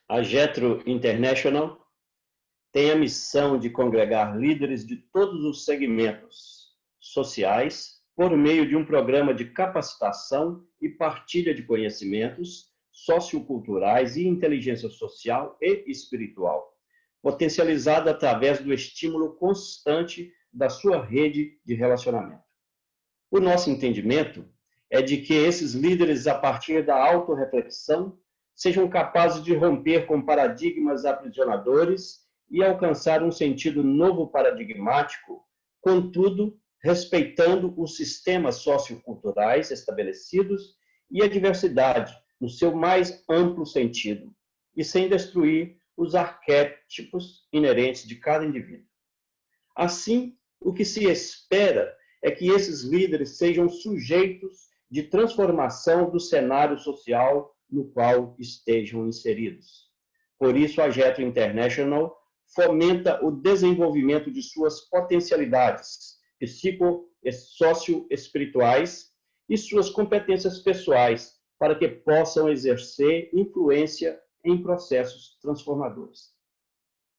A Jetro International tem a missão de congregar líderes de todos os segmentos sociais por meio de um programa de capacitação e partilha de conhecimentos socioculturais e inteligência social e espiritual, potencializada através do estímulo constante da sua rede de relacionamento. O nosso entendimento é de que esses líderes, a partir da autorreflexão, sejam capazes de romper com paradigmas aprisionadores e alcançar um sentido novo paradigmático, contudo, respeitando os sistemas socioculturais estabelecidos e a diversidade no seu mais amplo sentido, e sem destruir os arquétipos inerentes de cada indivíduo. Assim, o que se espera é que esses líderes sejam sujeitos de transformação do cenário social no qual estejam inseridos. Por isso, a Jetro International fomenta o desenvolvimento de suas potencialidades psico-socioespirituais e suas competências pessoais para que possam exercer influência em processos transformadores.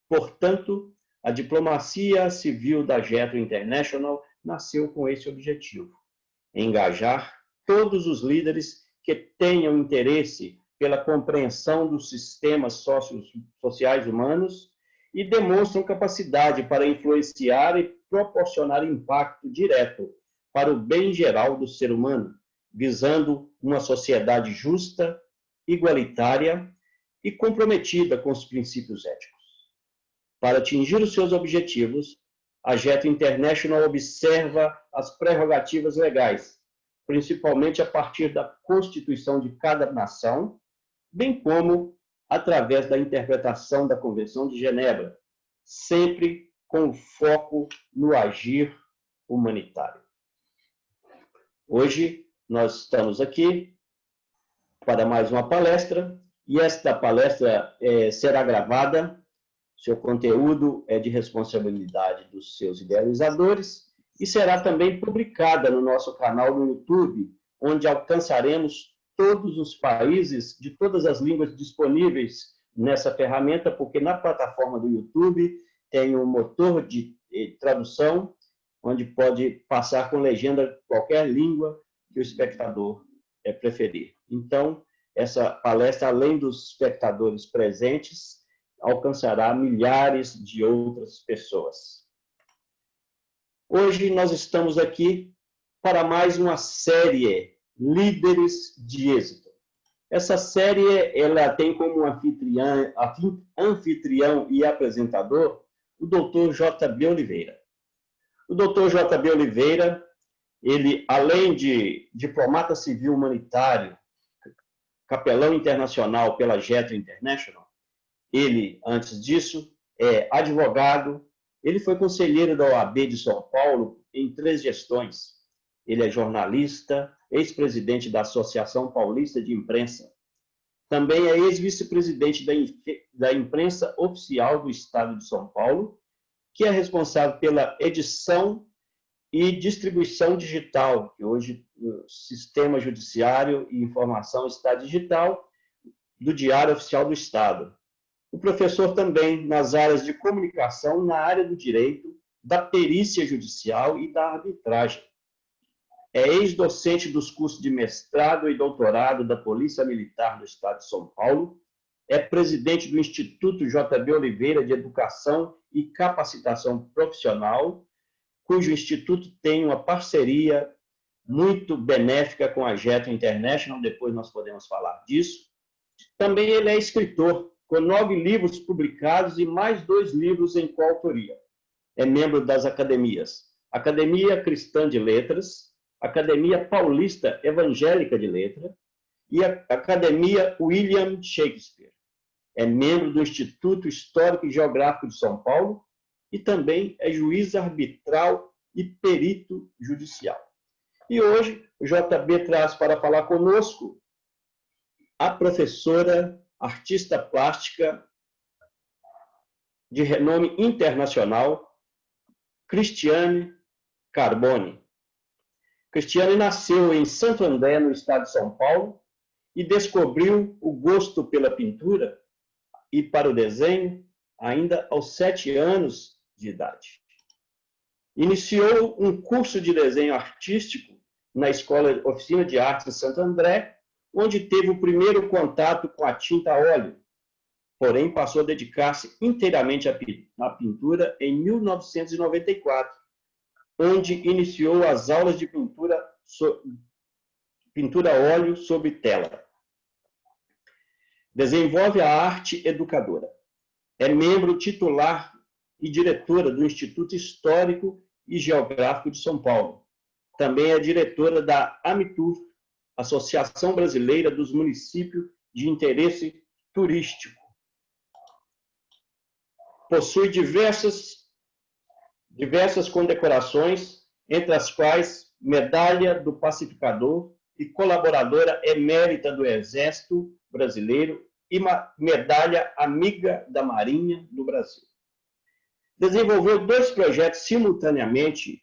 Portanto, a diplomacia civil da Jetro International nasceu com esse objetivo: engajar todos os líderes que tenham interesse pela compreensão dos sistemas sociais humanos e demonstram capacidade para influenciar e proporcionar impacto direto para o bem geral do ser humano, visando uma sociedade justa, igualitária e comprometida com os princípios éticos. Para atingir os seus objetivos, a Jetro International observa as prerrogativas legais, principalmente a partir da Constituição de cada nação, bem como através da interpretação da Convenção de Genebra, sempre com foco no agir humanitário. Hoje, nós estamos aqui para mais uma palestra, e esta palestra será gravada. Seu conteúdo é de responsabilidade dos seus idealizadores e será também publicada no nosso canal no YouTube, onde alcançaremos todos os países de todas as línguas disponíveis nessa ferramenta, porque na plataforma do YouTube tem um motor de tradução, onde pode passar com legenda qualquer língua que o espectador preferir. Então, essa palestra, além dos espectadores presentes, alcançará milhares de outras pessoas. Hoje nós estamos aqui para mais uma série Líderes de Êxito. Essa série ela tem como anfitrião e apresentador o Dr. J.B. Oliveira. O Dr. J.B. Oliveira, ele, além de diplomata civil humanitário, capelão internacional pela Jetro International, ele, antes disso, é advogado. Ele foi conselheiro da OAB de São Paulo em 3 gestões. Ele é jornalista, ex-presidente da Associação Paulista de Imprensa. Também é ex-vice-presidente da Imprensa Oficial do Estado de São Paulo, que é responsável pela edição e distribuição digital, que hoje o Sistema Judiciário e Informação está digital, do Diário Oficial do Estado. O professor também nas áreas de comunicação, na área do direito, da perícia judicial e da arbitragem. É ex-docente dos cursos de mestrado e doutorado da Polícia Militar do Estado de São Paulo, é presidente do Instituto J.B. Oliveira de Educação e Capacitação Profissional, cujo instituto tem uma parceria muito benéfica com a Jetro International, depois nós podemos falar disso. Também ele é escritor, com 9 livros publicados e mais 2 livros em coautoria. É membro das academias Academia Cristã de Letras, Academia Paulista Evangélica de Letras e a Academia William Shakespeare. É membro do Instituto Histórico e Geográfico de São Paulo e também é juiz arbitral e perito judicial. E hoje o JB traz para falar conosco a professora artista plástica de renome internacional, Cristiane Carbone. Cristiane nasceu em Santo André, no estado de São Paulo, e descobriu o gosto pela pintura e para o desenho ainda aos 7 anos de idade. Iniciou um curso de desenho artístico na Escola Oficina de Artes de Santo André, onde teve o primeiro contato com a tinta a óleo, porém passou a dedicar-se inteiramente à pintura em 1994, onde iniciou as aulas de pintura a óleo sobre tela. Desenvolve a arte educadora. É membro titular e diretora do Instituto Histórico e Geográfico de São Paulo. Também é diretora da AMITUR, Associação Brasileira dos Municípios de Interesse Turístico. Possui diversas condecorações, entre as quais Medalha do Pacificador e Colaboradora Emérita do Exército Brasileiro e Medalha Amiga da Marinha do Brasil. Desenvolveu 2 projetos simultaneamente,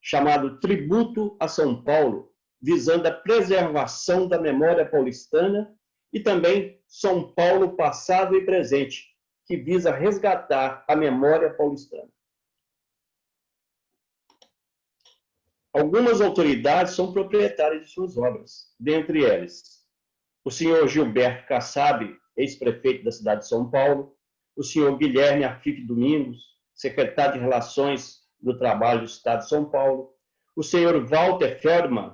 chamado Tributo a São Paulo, visando a preservação da memória paulistana, e também São Paulo Passado e Presente, que visa resgatar a memória paulistana. Algumas autoridades são proprietárias de suas obras, dentre elas o senhor Gilberto Kassab, ex-prefeito da cidade de São Paulo, o senhor Guilherme Afif Domingos, secretário de Relações do Trabalho do Estado de São Paulo, o senhor Walter Feldman,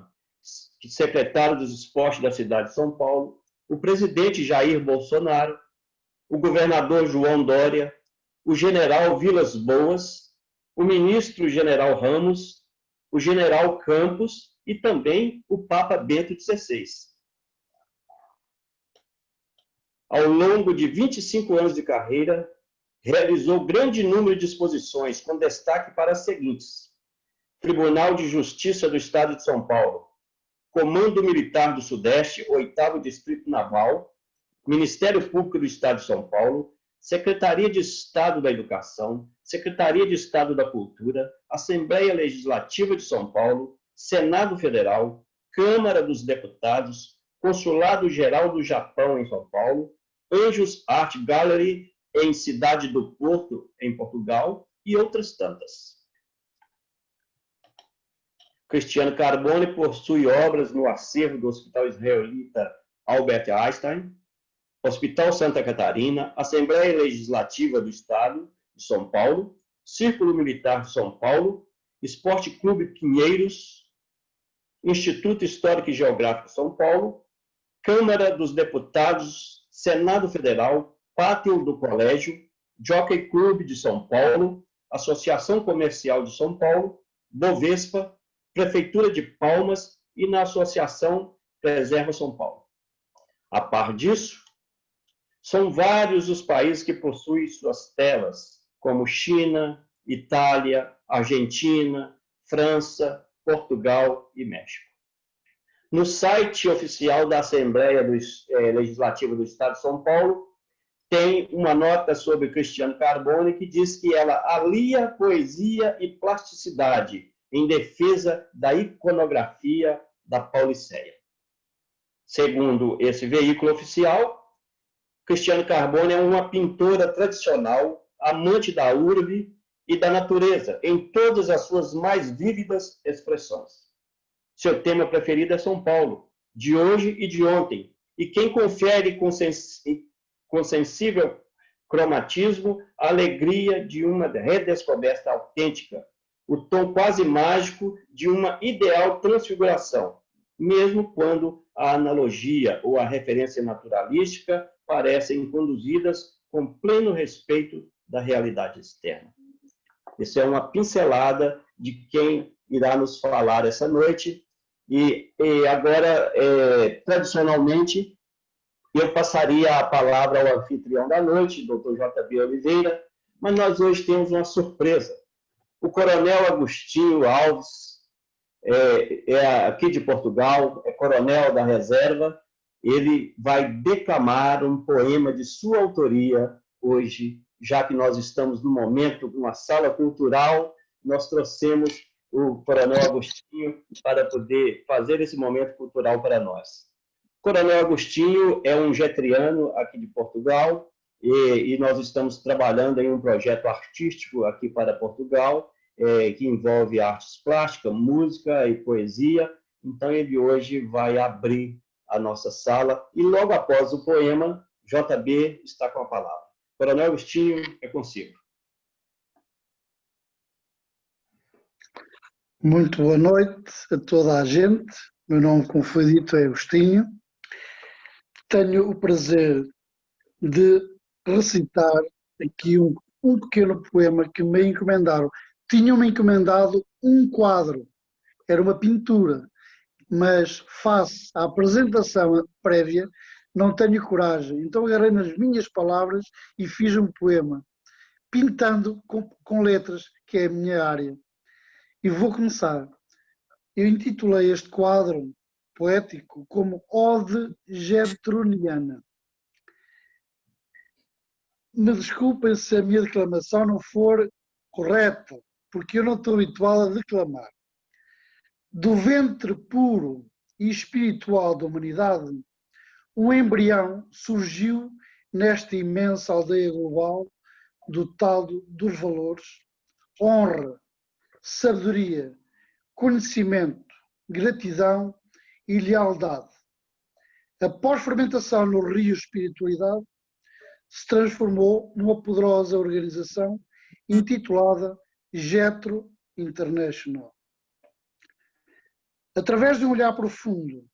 secretário dos Esportes da cidade de São Paulo, o presidente Jair Bolsonaro, o governador João Dória, o general Vilas Boas, o ministro general Ramos, o general Campos e também o Papa Bento XVI. Ao longo de 25 anos de carreira, realizou grande número de exposições, com destaque para as seguintes: Tribunal de Justiça do Estado de São Paulo, Comando Militar do Sudeste, 8º Distrito Naval, Ministério Público do Estado de São Paulo, Secretaria de Estado da Educação, Secretaria de Estado da Cultura, Assembleia Legislativa de São Paulo, Senado Federal, Câmara dos Deputados, Consulado Geral do Japão em São Paulo, Anjos Art Gallery em Cidade do Porto, em Portugal, e outras tantas. Cristiano Carbone possui obras no acervo do Hospital Israelita Albert Einstein, Hospital Santa Catarina, Assembleia Legislativa do Estado de São Paulo, Círculo Militar de São Paulo, Esporte Clube Pinheiros, Instituto Histórico e Geográfico de São Paulo, Câmara dos Deputados, Senado Federal, Pátio do Colégio, Jockey Clube de São Paulo, Associação Comercial de São Paulo, Bovespa, Prefeitura de Palmas e na Associação Preserva São Paulo. A par disso, são vários os países que possuem suas telas, como China, Itália, Argentina, França, Portugal e México. No site oficial da Assembleia Legislativa do Estado de São Paulo, tem uma nota sobre Cristiano Carbone que diz que ela alia poesia e plasticidade em defesa da iconografia da Pauliceia. Segundo esse veículo oficial, Cristiano Carbone é uma pintora tradicional, amante da urbe e da natureza, em todas as suas mais vívidas expressões. Seu tema preferido é São Paulo, de hoje e de ontem, e quem confere com sensível cromatismo a alegria de uma redescoberta autêntica, o tom quase mágico de uma ideal transfiguração, mesmo quando a analogia ou a referência naturalística parecem conduzidas com pleno respeito da realidade externa. Isso é uma pincelada de quem irá nos falar essa noite. E agora, tradicionalmente, eu passaria a palavra ao anfitrião da noite, Dr. J.B. Oliveira, mas nós hoje temos uma surpresa. O Coronel Agostinho Alves, aqui de Portugal, é coronel da reserva, ele vai declamar um poema de sua autoria hoje, já que nós estamos no momento de uma sala cultural, nós trouxemos o Coronel Agostinho para poder fazer esse momento cultural para nós. O Coronel Agostinho é um getriano aqui de Portugal, e nós estamos trabalhando em um projeto artístico aqui para Portugal, que envolve artes plásticas, música e poesia. Então, ele hoje vai abrir a nossa sala, e logo após o poema, JB está com a palavra. Coronel Agostinho, é consigo. Muito boa noite a toda a gente. Meu nome, como foi dito, é Agostinho. Tenho o prazer de recitar aqui um pequeno poema que me encomendaram. Tinham-me encomendado um quadro, era uma pintura, mas face à apresentação prévia, não tenho coragem. Então agarrei nas minhas palavras e fiz um poema, pintando com letras, que é a minha área. E vou começar. Eu intitulei este quadro poético como Ode Getroniana. Me desculpem se a minha declamação não for correta, porque eu não estou habituado a declamar. Do ventre puro e espiritual da humanidade, um embrião surgiu nesta imensa aldeia global, dotado dos valores, honra, sabedoria, conhecimento, gratidão e lealdade. Após fermentação no rio espiritualidade, se transformou numa poderosa organização intitulada Getro International. Através de um olhar profundo,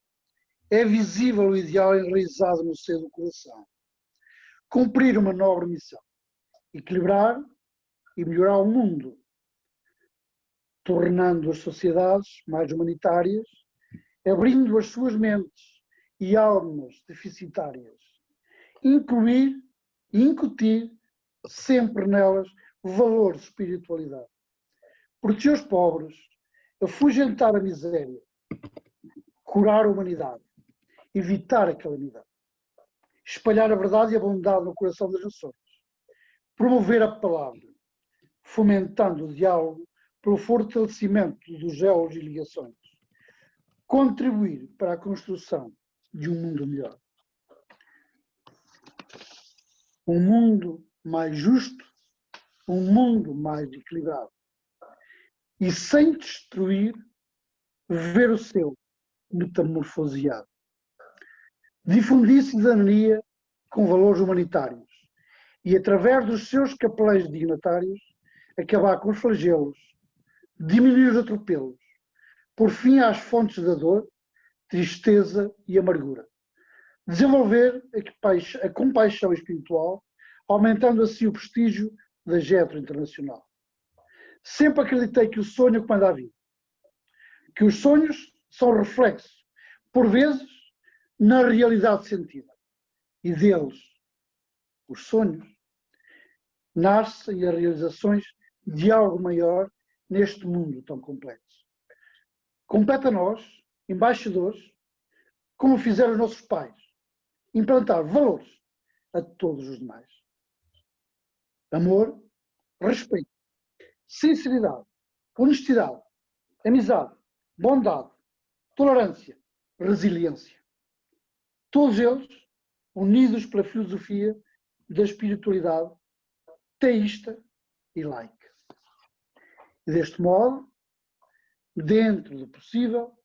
é visível o ideal enraizado no seio do coração. Cumprir uma nobre missão, equilibrar e melhorar o mundo, tornando as sociedades mais humanitárias, abrindo as suas mentes e almas deficitárias, incluir e incutir sempre nelas valores de espiritualidade. Proteger os pobres, afugentar a miséria, curar a humanidade, evitar a calamidade, espalhar a verdade e a bondade no coração das nações, promover a palavra, fomentando o diálogo pelo fortalecimento dos elos e ligações, contribuir para a construção de um mundo melhor. Um mundo mais justo, um mundo mais equilibrado. E sem destruir, ver o seu metamorfoseado. Difundir cidadania com valores humanitários e, através dos seus capelães dignatários, acabar com os flagelos, diminuir os atropelos, por fim às fontes da dor, tristeza e amargura. Desenvolver a compaixão espiritual, aumentando assim o prestígio da Getro Internacional. Sempre acreditei que o sonho comanda a vida, que os sonhos são reflexos, por vezes, na realidade sentida. E deles, os sonhos, nascem as realizações de algo maior neste mundo tão complexo. Compete a nós, embaixadores, como fizeram os nossos pais, implantar valores a todos os demais. Amor, respeito, sinceridade, honestidade, amizade, bondade, tolerância, resiliência. Todos eles unidos pela filosofia da espiritualidade teísta e laica. E deste modo, dentro do possível,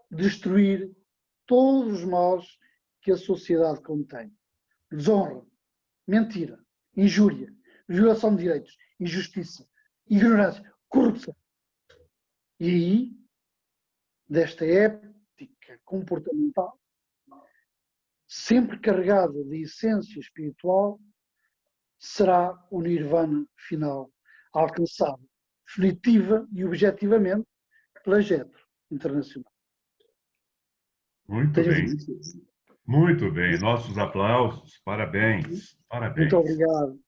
destruir todos os males que a sociedade contém. Desonra, mentira, injúria, violação de direitos, injustiça, ignorância, corrupção. E aí, desta ética comportamental, sempre carregada de essência espiritual, será o nirvana final alcançado, definitiva e objetivamente, pela Getro Internacional. Muito bem. Muito bem. Nossos aplausos. Parabéns. Parabéns. Muito obrigado.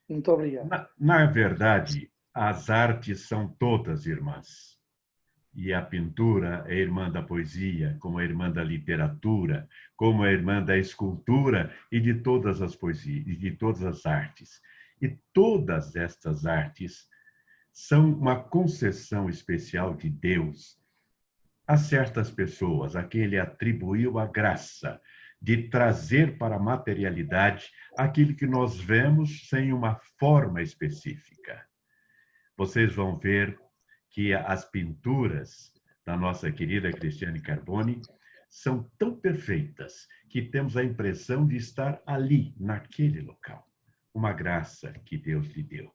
Muito obrigado. Na verdade, as artes são todas irmãs. E a pintura é irmã da poesia, como é irmã da literatura, como é irmã da escultura e de todas as poesias, e de todas as artes. E todas estas artes são uma concessão especial de Deus a certas pessoas, a quem ele atribuiu a graça de trazer para a materialidade aquilo que nós vemos sem uma forma específica. Vocês vão ver que as pinturas da nossa querida Cristiane Carbone são tão perfeitas que temos a impressão de estar ali, naquele local. Uma graça que Deus lhe deu.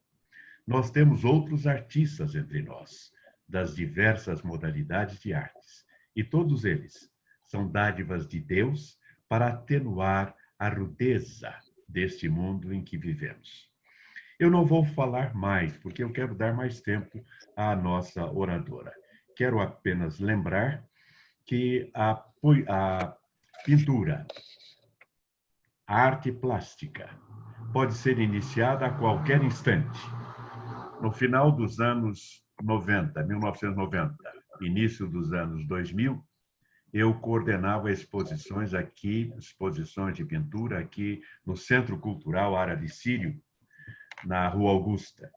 Nós temos outros artistas entre nós, das diversas modalidades de artes, e todos eles são dádivas de Deus para atenuar a rudeza deste mundo em que vivemos. Eu não vou falar mais, porque eu quero dar mais tempo à nossa oradora. Quero apenas lembrar que a pintura, a arte plástica, pode ser iniciada a qualquer instante. No final dos anos 90, 1990, início dos anos 2000, eu coordenava exposições de pintura aqui no Centro Cultural Árabe Sírio, na Rua Augusta.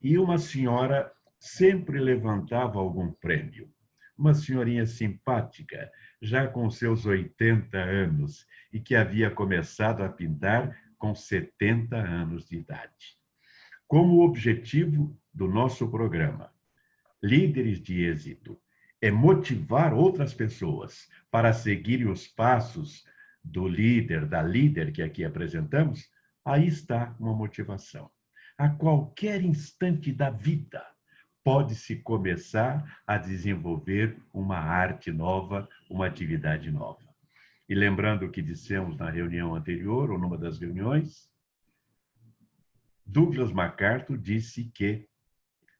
E uma senhora sempre levantava algum prêmio. Uma senhorinha simpática, já com seus 80 anos, e que havia começado a pintar com 70 anos de idade. Como objetivo do nosso programa, Líderes de Êxito, é motivar outras pessoas para seguirem os passos do líder, da líder que aqui apresentamos, aí está uma motivação. A qualquer instante da vida, pode-se começar a desenvolver uma arte nova, uma atividade nova. E lembrando o que dissemos na reunião anterior, ou numa das reuniões, Douglas MacArthur disse que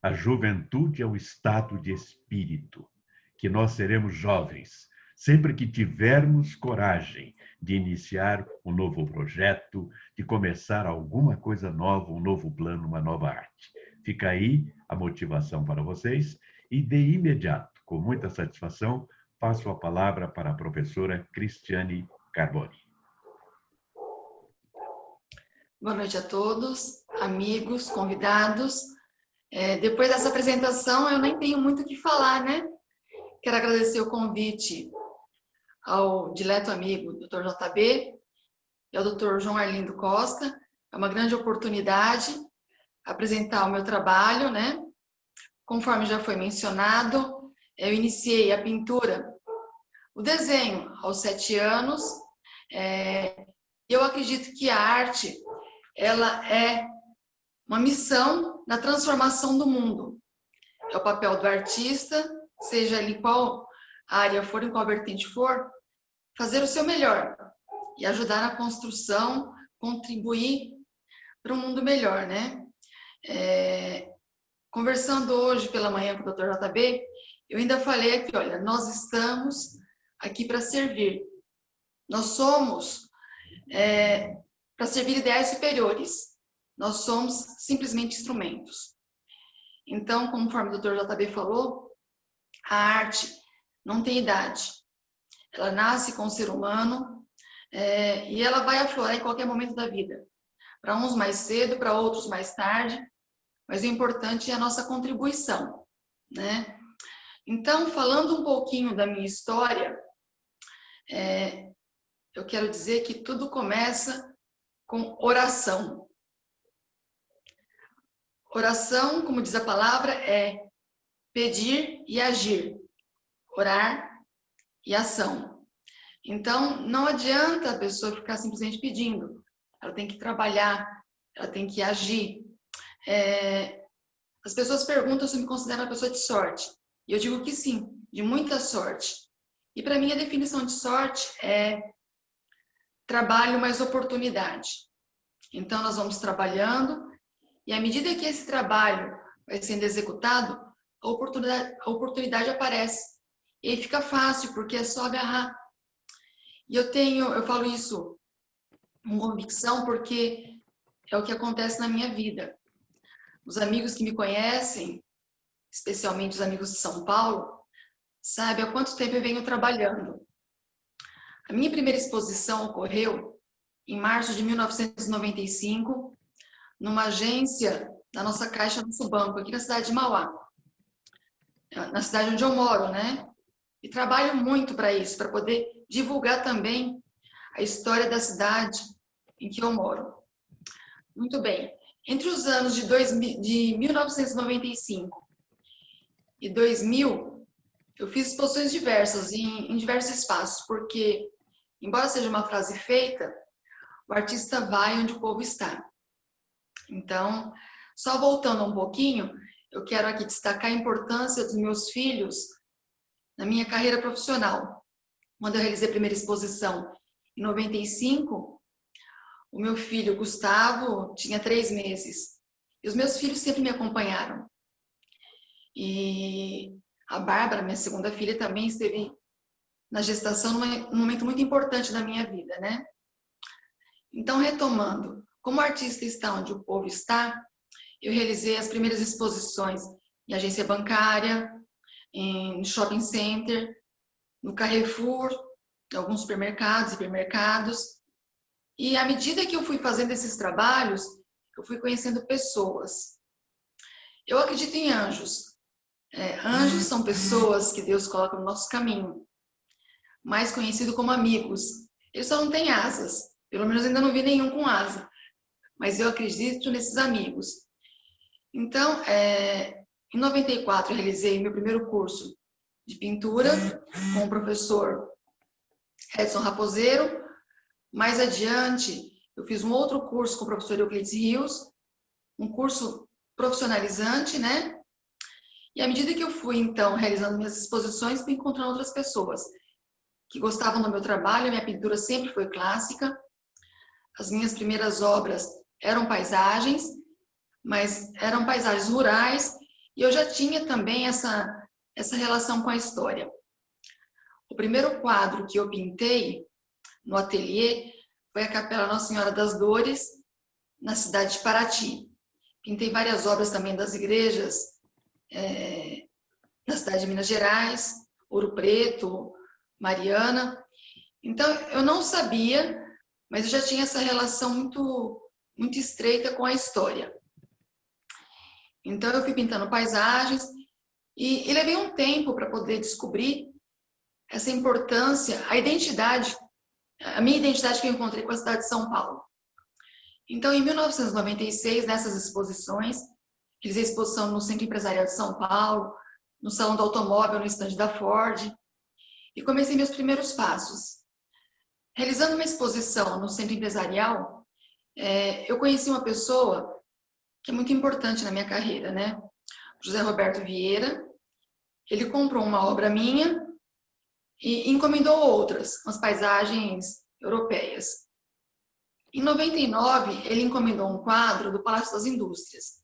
a juventude é um estado de espírito, que nós seremos jovens, sempre que tivermos coragem de iniciar um novo projeto, de começar alguma coisa nova, um novo plano, uma nova arte. Fica aí a motivação para vocês e, de imediato, com muita satisfação, passo a palavra para a professora Cristiane Carbone. Boa noite a todos, amigos, convidados. Depois dessa apresentação, eu nem tenho muito o que falar, né? Quero agradecer o convite ao dileto amigo Dr. JB e ao Dr. João Arlindo Costa. É uma grande oportunidade apresentar o meu trabalho, né? Conforme já foi mencionado, eu iniciei a pintura, o desenho aos 7 anos. Eu acredito que a arte, ela é uma missão na transformação do mundo. É o papel do artista, seja ele qual área for, em qual vertente for, fazer o seu melhor e ajudar na construção, contribuir para um mundo melhor, né? Conversando hoje pela manhã com o Dr. JB, eu ainda falei aqui, olha, nós estamos aqui para servir. Nós somos para servir ideais superiores. Nós somos simplesmente instrumentos. Então, conforme o Dr. JB falou, a arte não tem idade. Ela nasce com o ser humano e ela vai aflorar em qualquer momento da vida. Para uns mais cedo, para outros mais tarde, mas o importante é a nossa contribuição, né? Então, falando um pouquinho da minha história, eu quero dizer que tudo começa com oração. Oração, como diz a palavra, é pedir e agir, orar e ação. Então, não adianta a pessoa ficar simplesmente pedindo. Ela tem que trabalhar, ela tem que agir. As pessoas perguntam se eu me considero uma pessoa de sorte. E eu digo que sim, de muita sorte. E para mim a definição de sorte é trabalho mais oportunidade. Então nós vamos trabalhando e à medida que esse trabalho vai sendo executado, a oportunidade aparece. E aí fica fácil, porque é só agarrar. E eu falo isso com convicção porque é o que acontece na minha vida. Os amigos que me conhecem, especialmente os amigos de São Paulo, sabem há quanto tempo eu venho trabalhando. A minha primeira exposição ocorreu em março de 1995, numa agência da nossa Caixa Nosso Banco, aqui na cidade de Mauá, na cidade onde eu moro, né? E trabalho muito para isso, para poder divulgar também a história da cidade em que eu moro. Muito bem. Entre os anos de 1995 e 2000, eu fiz exposições diversas em diversos espaços, porque, embora seja uma frase feita, o artista vai onde o povo está. Então, só voltando um pouquinho, eu quero aqui destacar a importância dos meus filhos na minha carreira profissional. Quando eu realizei a primeira exposição em 95, o meu filho Gustavo tinha 3 meses. E os meus filhos sempre me acompanharam. E a Bárbara, minha segunda filha, também esteve na gestação num momento muito importante da minha vida, né? Então, retomando, como o artista está onde o povo está, eu realizei as primeiras exposições em agência bancária, em shopping center, no Carrefour, em alguns supermercados, hipermercados. E à medida que eu fui fazendo esses trabalhos, eu fui conhecendo pessoas. Eu acredito em anjos. Anjos são pessoas que Deus coloca no nosso caminho, mais conhecido como amigos. Eles só não têm asas, pelo menos ainda não vi nenhum com asa, mas eu acredito nesses amigos. Então, em 94 eu realizei meu primeiro curso de pintura com o professor Edson Raposeiro. Mais adiante, eu fiz um outro curso com o professor Euclides Rios, um curso profissionalizante, né? E à medida que eu fui, então, realizando minhas exposições, fui encontrando outras pessoas que gostavam do meu trabalho. A minha pintura sempre foi clássica. As minhas primeiras obras eram paisagens, mas eram paisagens rurais, e eu já tinha também essa relação com a história. O primeiro quadro que eu pintei no ateliê foi a Capela Nossa Senhora das Dores, na cidade de Paraty. Pintei várias obras também das igrejas na cidade de Minas Gerais, Ouro Preto, Mariana. Então, eu não sabia, mas eu já tinha essa relação muito estreita com a história. Então, eu fui pintando paisagens e levei um tempo para poder descobrir essa importância, a minha identidade que eu encontrei com a cidade de São Paulo. Então, em 1996, nessas exposições, fiz a exposição no Centro Empresarial de São Paulo, no Salão do Automóvel, no estande da Ford, e comecei meus primeiros passos. Realizando uma exposição no Centro Empresarial, eu conheci uma pessoa que é muito importante na minha carreira, né? José Roberto Vieira. Ele comprou uma obra minha e encomendou outras, umas paisagens europeias. Em 99, ele encomendou um quadro do Palácio das Indústrias.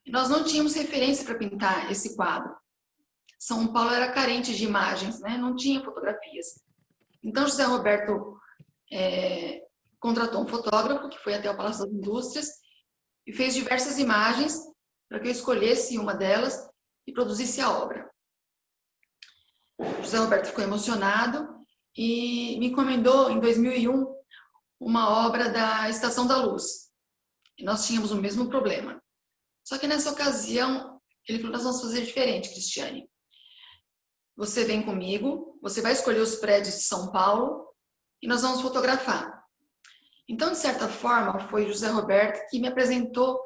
E nós não tínhamos referência para pintar esse quadro. São Paulo era carente de imagens, né? Não tinha fotografias. Então, José Roberto contratou um fotógrafo que foi até o Palácio das Indústrias e fez diversas imagens para que eu escolhesse uma delas e produzisse a obra. José Roberto ficou emocionado e me encomendou, em 2001, uma obra da Estação da Luz. E nós tínhamos o mesmo problema. Só que nessa ocasião, ele falou: nós vamos fazer diferente, Cristiane. Você vem comigo, você vai escolher os prédios de São Paulo e nós vamos fotografar. Então, de certa forma, foi José Roberto que me apresentou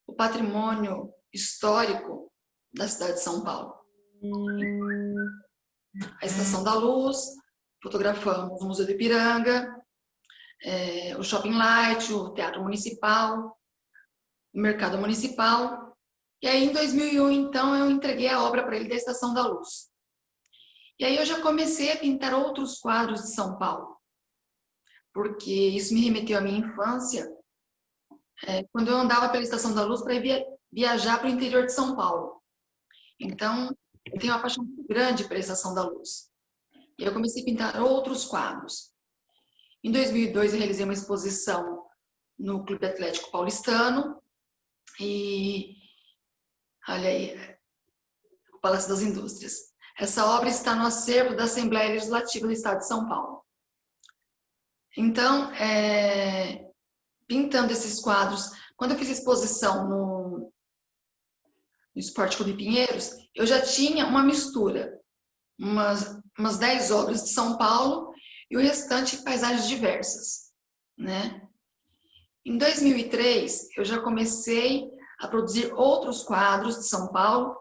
o patrimônio histórico da cidade de São Paulo. A Estação da Luz, fotografamos o Museu do Ipiranga, o Shopping Light, o Teatro Municipal, o Mercado Municipal. E aí, em 2001, então, eu entreguei a obra para ele da Estação da Luz. E aí eu já comecei a pintar outros quadros de São Paulo, porque isso me remeteu à minha infância, quando eu andava pela Estação da Luz para viajar para o interior de São Paulo. Então, eu tenho uma paixão muito grande pela Estação da Luz. E eu comecei a pintar outros quadros. Em 2002, eu realizei uma exposição no Clube Atlético Paulistano e, olha aí, o Palácio das Indústrias. Essa obra está no acervo da Assembleia Legislativa do Estado de São Paulo. Então, pintando esses quadros, quando eu fiz exposição no Esporte Clube Pinheiros, eu já tinha uma mistura, umas 10 obras de São Paulo e o restante paisagens diversas, né? Em 2003, eu já comecei a produzir outros quadros de São Paulo,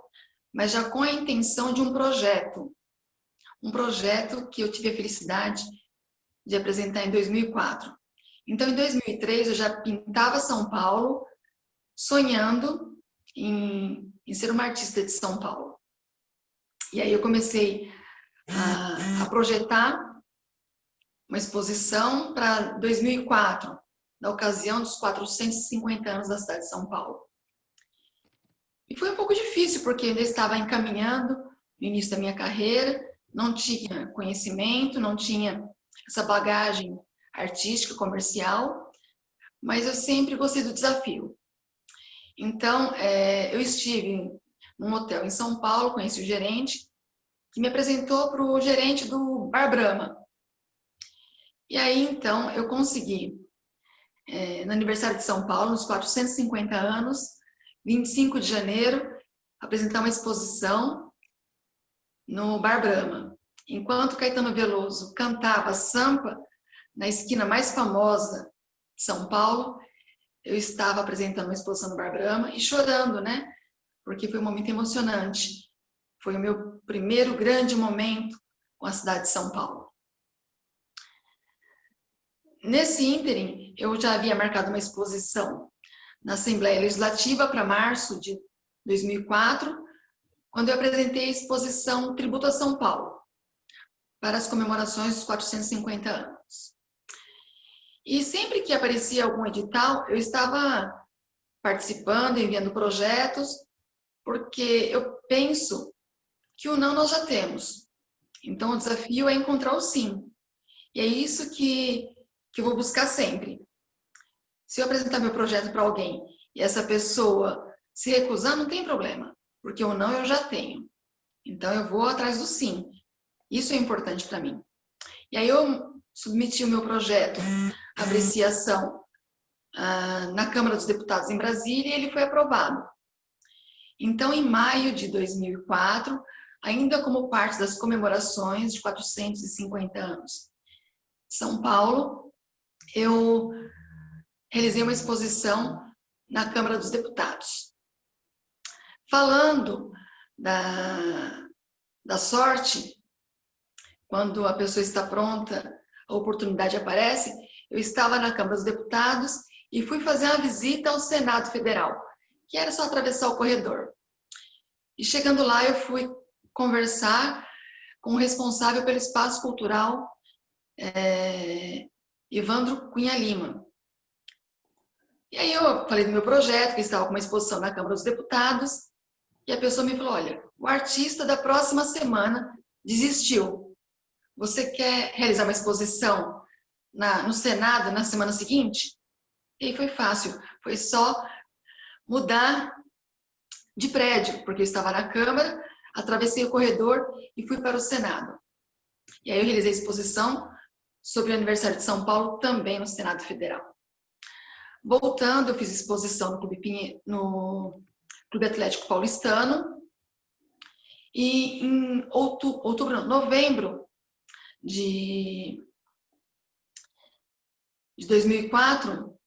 mas já com a intenção de um projeto que eu tive a felicidade de apresentar em 2004. Então, em 2003, eu já pintava São Paulo, sonhando em ser uma artista de São Paulo. E aí eu comecei a projetar uma exposição para 2004, na ocasião dos 450 anos da cidade de São Paulo. E foi um pouco difícil, porque eu ainda estava encaminhando no início da minha carreira, não tinha conhecimento, não tinha essa bagagem artística, comercial, mas eu sempre gostei do desafio. Então, eu estive num hotel em São Paulo, conheci o gerente, que me apresentou para o gerente do Bar Brahma. E aí, então, eu consegui, no aniversário de São Paulo, nos 450 anos, 25 de janeiro, apresentar uma exposição no Bar Brahma. Enquanto Caetano Veloso cantava Sampa, na esquina mais famosa de São Paulo, eu estava apresentando uma exposição no Bar Brahma e chorando, né? Porque foi um momento emocionante. Foi o meu primeiro grande momento com a cidade de São Paulo. Nesse ínterim, eu já havia marcado uma exposição na Assembleia Legislativa para março de 2004, quando eu apresentei a exposição Tributo a São Paulo, para as comemorações dos 450 anos. E sempre que aparecia algum edital, eu estava participando, enviando projetos, porque eu penso que o não nós já temos. Então, o desafio é encontrar o sim. E é isso que eu vou buscar sempre. Se eu apresentar meu projeto para alguém e essa pessoa se recusar, não tem problema, porque o não eu já tenho. Então, eu vou atrás do sim. Isso é importante para mim. E aí eu submeti o meu projeto à apreciação na Câmara dos Deputados em Brasília e ele foi aprovado. Então, em maio de 2004, ainda como parte das comemorações de 450 anos de São Paulo, eu realizei uma exposição na Câmara dos Deputados. Falando da sorte, quando a pessoa está pronta, a oportunidade aparece, eu estava na Câmara dos Deputados e fui fazer uma visita ao Senado Federal, que era só atravessar o corredor. E chegando lá, eu fui conversar com o responsável pelo espaço cultural, Evandro Cunha Lima. E aí eu falei do meu projeto, que estava com uma exposição na Câmara dos Deputados, e a pessoa me falou, olha, o artista da próxima semana desistiu. Você quer realizar uma exposição no Senado na semana seguinte? E aí foi fácil, foi só mudar de prédio, porque eu estava na Câmara, atravessei o corredor e fui para o Senado. E aí eu realizei a exposição sobre o aniversário de São Paulo, também no Senado Federal. Voltando, eu fiz exposição no Clube Atlético Paulistano, e em novembro de 2004,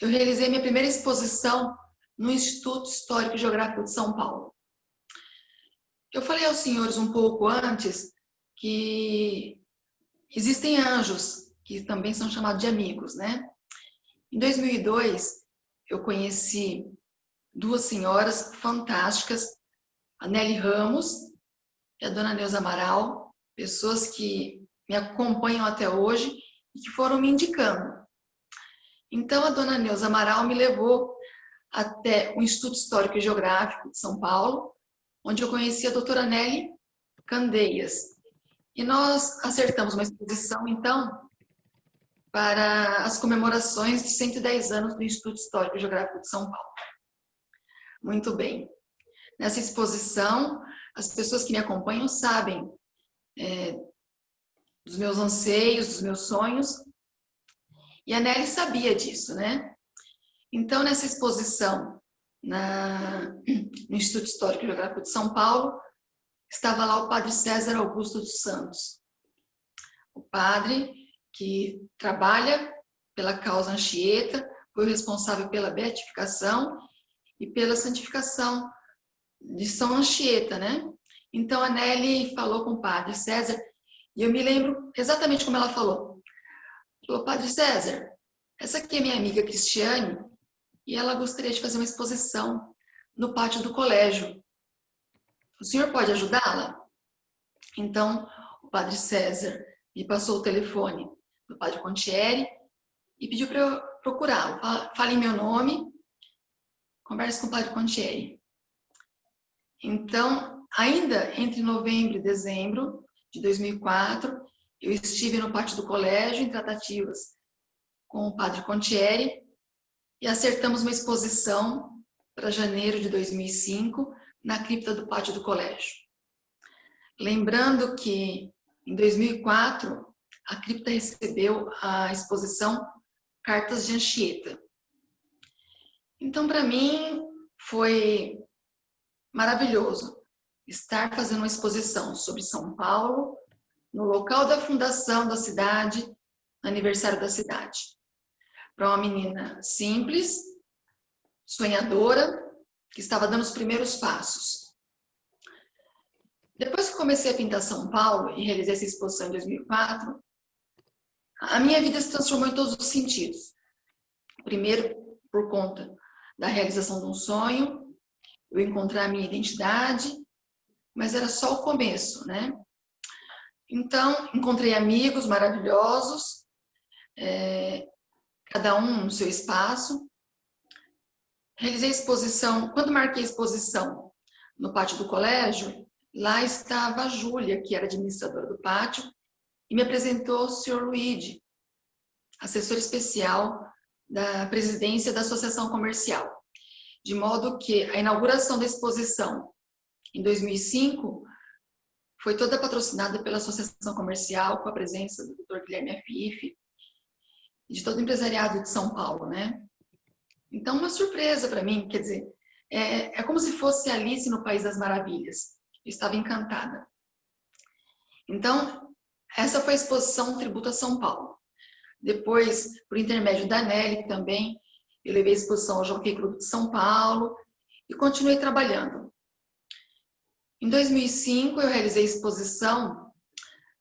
eu realizei minha primeira exposição no Instituto Histórico e Geográfico de São Paulo. Eu falei aos senhores um pouco antes que existem anjos, que também são chamados de amigos, né? Em 2002, eu conheci duas senhoras fantásticas, a Nelly Ramos e a dona Neuza Amaral, pessoas que me acompanham até hoje e que foram me indicando. Então, a dona Neuza Amaral me levou até o Instituto Histórico e Geográfico de São Paulo, onde eu conheci a doutora Nelly Candeias. E nós acertamos uma exposição, então, para as comemorações de 110 anos do Instituto Histórico e Geográfico de São Paulo. Muito bem. Nessa exposição, as pessoas que me acompanham sabem dos meus anseios, dos meus sonhos, e a Nelly sabia disso, né? Então, nessa exposição no Instituto Histórico e Geográfico de São Paulo, estava lá o padre César Augusto dos Santos. O padre que trabalha pela causa Anchieta, foi o responsável pela beatificação e pela santificação de São Anchieta, né? Então a Nelly falou com o Padre César, e eu me lembro exatamente como ela falou. Falou: Padre César, essa aqui é minha amiga Cristiane, e ela gostaria de fazer uma exposição no pátio do colégio. O senhor pode ajudá-la? Então, o Padre César me passou o telefone do Padre Contieri e pediu para eu procurá-lo. Fale meu nome, converse com o Padre Contieri. Então, ainda entre novembro e dezembro de 2004, eu estive no pátio do colégio em tratativas com o Padre Contieri e acertamos uma exposição para janeiro de 2005 na cripta do pátio do colégio. Lembrando que em 2004 a cripta recebeu a exposição Cartas de Anchieta. Então, para mim, foi maravilhoso estar fazendo uma exposição sobre São Paulo no local da fundação da cidade, no aniversário da cidade. Para uma menina simples, sonhadora, que estava dando os primeiros passos. Depois que comecei a pintar São Paulo e realizei essa exposição em 2004, a minha vida se transformou em todos os sentidos. Primeiro, por conta da realização de um sonho, eu encontrar a minha identidade, mas era só o começo, né? Então, encontrei amigos maravilhosos, cada um no seu espaço. Realizei exposição, quando marquei a exposição no pátio do colégio, lá estava a Júlia, que era administradora do pátio, e me apresentou o senhor Luigi, assessor especial da presidência da Associação Comercial. De modo que a inauguração da exposição em 2005 foi toda patrocinada pela Associação Comercial, com a presença do Dr. Guilherme Afif e de todo o empresariado de São Paulo, né? Então, uma surpresa para mim, quer dizer, é como se fosse Alice no País das Maravilhas. Eu estava encantada. Então, essa foi a exposição Tributo a São Paulo. Depois, por intermédio da Nelly também, eu levei a exposição ao Jockey Club de São Paulo e continuei trabalhando. Em 2005, eu realizei a exposição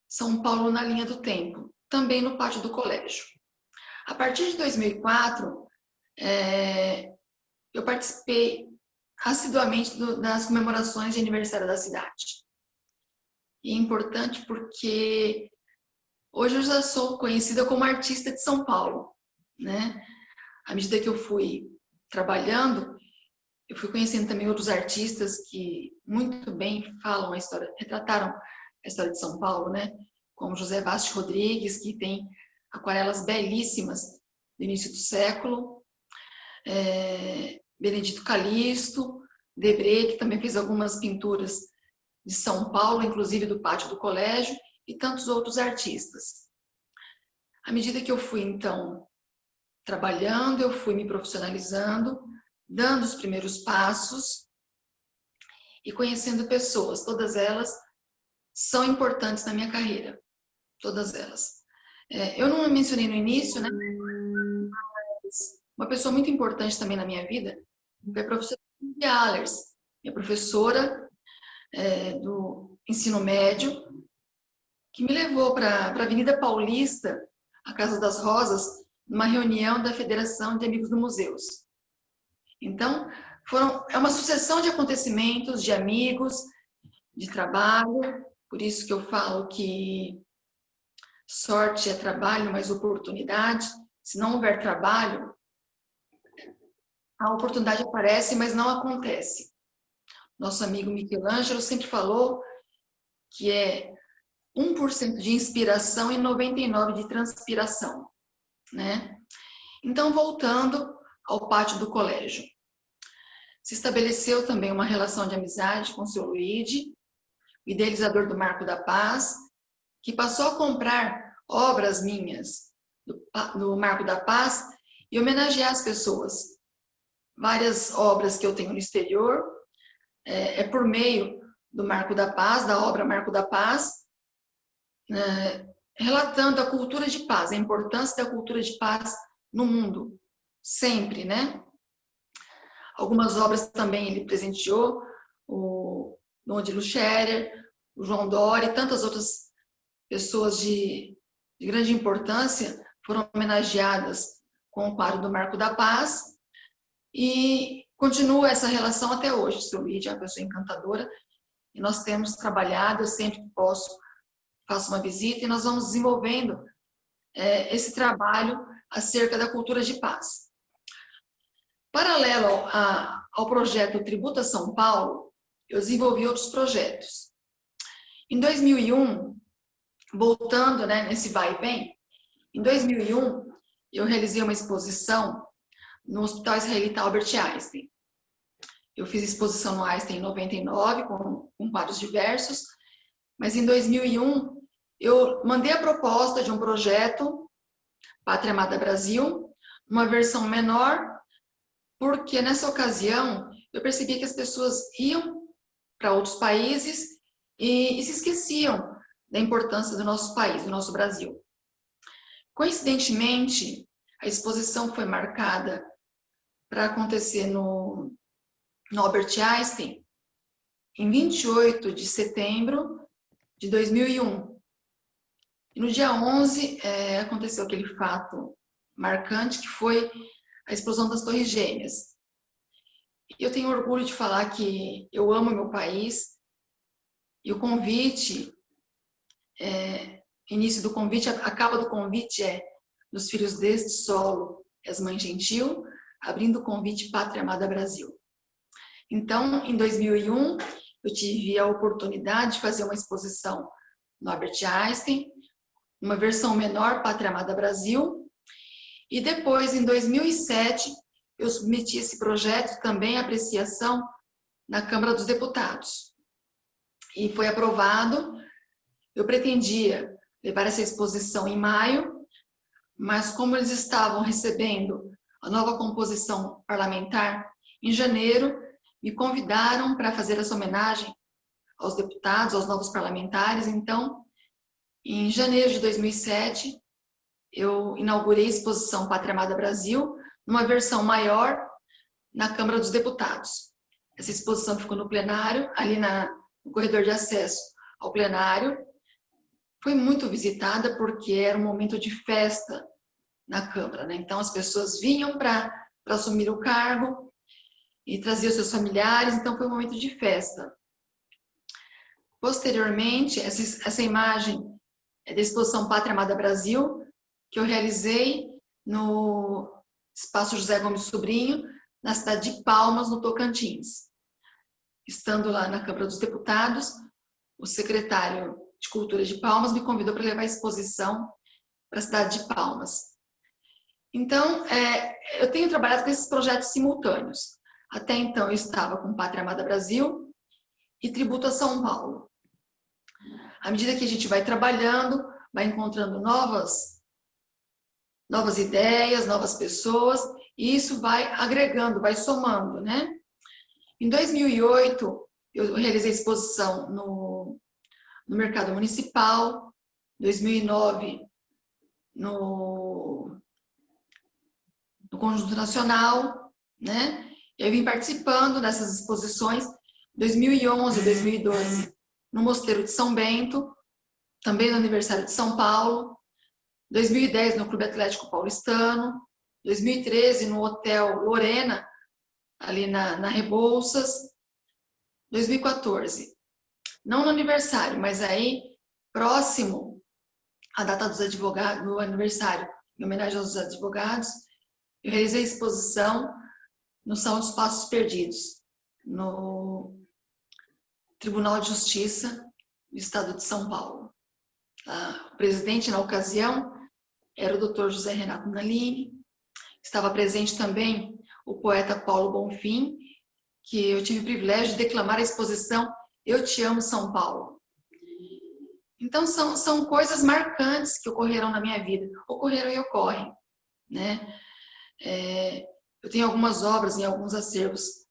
São Paulo na Linha do Tempo, também no pátio do colégio. A partir de 2004, eu participei assiduamente das comemorações de aniversário da cidade. E é importante porque hoje eu já sou conhecida como artista de São Paulo, né? À medida que eu fui trabalhando, eu fui conhecendo também outros artistas que muito bem falam a história, retrataram a história de São Paulo, né? Como José Vaz Rodrigues, que tem aquarelas belíssimas do início do século, Benedito Calixto, Debré, que também fez algumas pinturas de São Paulo, inclusive do pátio do colégio, e tantos outros artistas. À medida que eu fui, então, trabalhando, eu fui me profissionalizando, dando os primeiros passos e conhecendo pessoas. Todas elas são importantes na minha carreira. Todas elas. Eu não mencionei no início, né? Mas uma pessoa muito importante também na minha vida foi a professora Allers, minha professora do ensino médio, que me levou para a Avenida Paulista, a Casa das Rosas, numa reunião da Federação de Amigos do Museus. Então, é uma sucessão de acontecimentos, de amigos, de trabalho, por isso que eu falo que sorte é trabalho, mas oportunidade. Se não houver trabalho, a oportunidade aparece, mas não acontece. Nosso amigo Michelangelo sempre falou que é 1% de inspiração e 99% de transpiração, né? Então, voltando ao pátio do colégio. Se estabeleceu também uma relação de amizade com o seu Luigi, o idealizador do Marco da Paz, que passou a comprar obras minhas do Marco da Paz e homenagear as pessoas. Várias obras que eu tenho no exterior, por meio do Marco da Paz, da obra Marco da Paz, relatando a cultura de paz, a importância da cultura de paz no mundo, sempre, né? Algumas obras também ele presenteou, o Dom Odilo Scherer, o João Dória e tantas outras pessoas de grande importância foram homenageadas com o quadro do Marco da Paz e continua essa relação até hoje. O seu Luigi é uma pessoa encantadora e nós temos trabalhado, eu sempre que posso faço uma visita e nós vamos desenvolvendo esse trabalho acerca da cultura de paz. Paralelo ao projeto Tributa São Paulo, eu desenvolvi outros projetos. Em 2001, voltando, né, nesse vai e vem, em 2001 eu realizei uma exposição no Hospital Israelita Albert Einstein. Eu fiz exposição no Einstein em 99, com quadros diversos, mas em 2001 eu mandei a proposta de um projeto, Pátria Amada Brasil, uma versão menor, porque nessa ocasião eu percebi que as pessoas iam para outros países e se esqueciam da importância do nosso país, do nosso Brasil. Coincidentemente, a exposição foi marcada para acontecer no Albert Einstein em 28 de setembro de 2001. E no dia 11 aconteceu aquele fato marcante que foi a explosão das Torres Gêmeas. E eu tenho orgulho de falar que eu amo meu país e o convite, início do convite, a capa do convite é: dos filhos deste solo és mãe gentil, abrindo o convite Pátria Amada Brasil. Então, em 2001, eu tive a oportunidade de fazer uma exposição no Albert Einstein, uma versão menor, Pátria Amada Brasil, e depois, em 2007, eu submeti esse projeto também à apreciação na Câmara dos Deputados. E foi aprovado. Eu pretendia levar essa exposição em maio, mas como eles estavam recebendo a nova composição parlamentar em janeiro, me convidaram para fazer essa homenagem aos deputados, aos novos parlamentares. Então, em janeiro de 2007, eu inaugurei a exposição Pátria Amada Brasil, numa versão maior, na Câmara dos Deputados. Essa exposição ficou no plenário, ali no corredor de acesso ao plenário. Foi muito visitada porque era um momento de festa na Câmara, né? Então, as pessoas vinham para assumir o cargo e traziam seus familiares, então foi um momento de festa. Posteriormente, essa imagem é da exposição Pátria Amada Brasil, que eu realizei no Espaço José Gomes Sobrinho, na cidade de Palmas, no Tocantins. Estando lá na Câmara dos Deputados, o secretário de Cultura de Palmas me convidou para levar a exposição para a cidade de Palmas. Então, eu tenho trabalhado com esses projetos simultâneos. Até então, eu estava com Pátria Amada Brasil e Tributa São Paulo. À medida que a gente vai trabalhando, vai encontrando novas ideias, novas pessoas, e isso vai agregando, vai somando, né? Em 2008, eu realizei exposição no Mercado Municipal, 2009 no Conjunto Nacional, né? Eu vim participando dessas exposições, 2011, 2012, no Mosteiro de São Bento, também no Aniversário de São Paulo, 2010 no Clube Atlético Paulistano, 2013 no Hotel Lorena, ali na Rebouças, 2014, não no aniversário, mas aí próximo à data dos advogados, no aniversário, em homenagem aos advogados, eu realizei exposição no Salão dos Passos Perdidos, no Tribunal de Justiça do Estado de São Paulo. O presidente, na ocasião, era o Dr. José Renato Nalini. Estava presente também o poeta Paulo Bonfim, que eu tive o privilégio de declamar a exposição Eu Te Amo, São Paulo. Então, são coisas marcantes que ocorreram na minha vida. Ocorreram e ocorrem, né? Eu tenho algumas obras em alguns acervos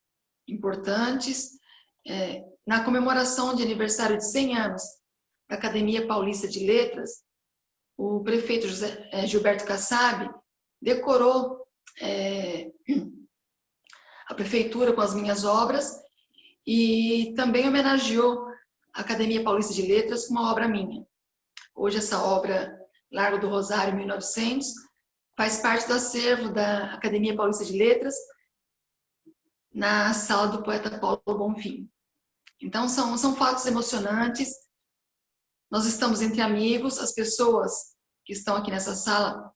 importantes. Na comemoração de aniversário de 100 anos da Academia Paulista de Letras, o prefeito Gilberto Kassab decorou a prefeitura com as minhas obras e também homenageou a Academia Paulista de Letras com uma obra minha. Hoje essa obra, Largo do Rosário, 1900, faz parte do acervo da Academia Paulista de Letras, na sala do poeta Paulo Bonfim. Então, são fatos emocionantes. Nós estamos entre amigos, as pessoas que estão aqui nessa sala,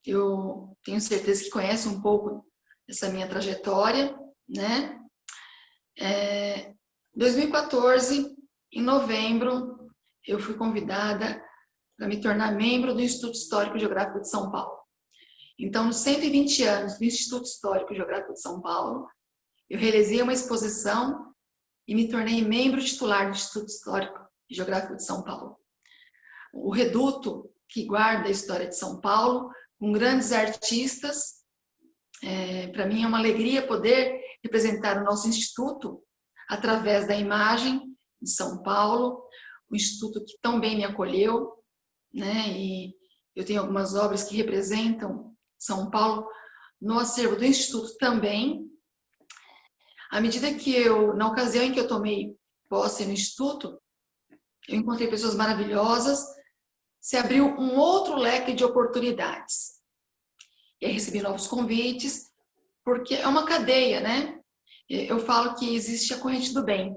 eu tenho certeza que conhecem um pouco dessa minha trajetória, né? 2014, em novembro, eu fui convidada para me tornar membro do Instituto Histórico e Geográfico de São Paulo. Então, nos 120 anos do Instituto Histórico e Geográfico de São Paulo, eu realizei uma exposição e me tornei membro titular do Instituto Histórico e Geográfico de São Paulo. O reduto que guarda a história de São Paulo, com grandes artistas. Para mim é uma alegria poder representar o nosso instituto através da imagem de São Paulo, o instituto que tão bem me acolheu, né? E eu tenho algumas obras que representam São Paulo no acervo do instituto também. À medida que na ocasião em que eu tomei posse no instituto, eu encontrei pessoas maravilhosas, se abriu um outro leque de oportunidades. E aí recebi novos convites, porque é uma cadeia, né? Eu falo que existe a corrente do bem.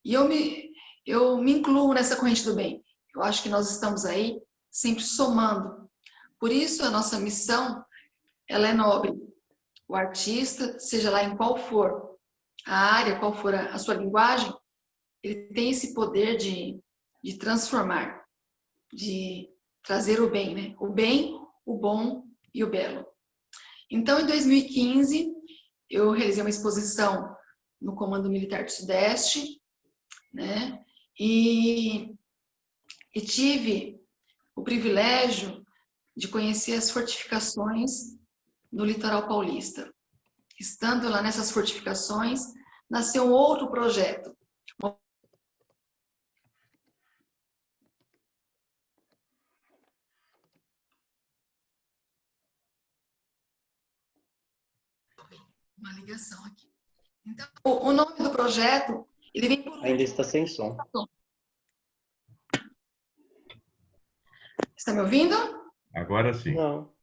E eu me incluo nessa corrente do bem. Eu acho que nós estamos aí sempre somando. Por isso a nossa missão, ela é nobre. O artista, seja lá em qual for a área, qual for a sua linguagem, ele tem esse poder de transformar, de trazer o bem, né? O bem, o bom e o belo. Então, em 2015, eu realizei uma exposição no Comando Militar do Sudeste, né? E tive o privilégio de conhecer as fortificações no litoral paulista. Estando lá nessas fortificações, nasceu um outro projeto. Uma ligação aqui. Então, o nome do projeto, ele vem por... Ainda está sem som. Está me ouvindo? Agora sim. Não.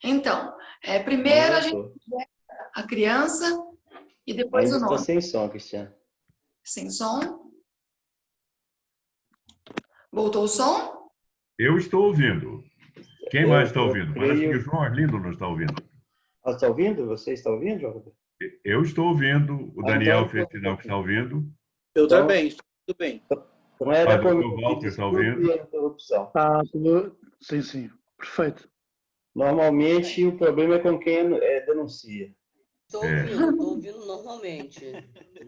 Então, primeiro a gente a criança e depois Ainda o nome. está sem som, Cristiano. Sem som. Voltou o som? Eu estou ouvindo. Quem mais está ouvindo? Parece que o João Arlindo não está ouvindo. Está ouvindo? Você está ouvindo, João? Eu estou ouvindo. O Daniel fez sinal que está ouvindo. Eu também, tudo bem. Então era Padre Walter está ouvindo? a interrupção. Sim, sim. Perfeito. Normalmente o problema é com quem denuncia. Estou ouvindo normalmente.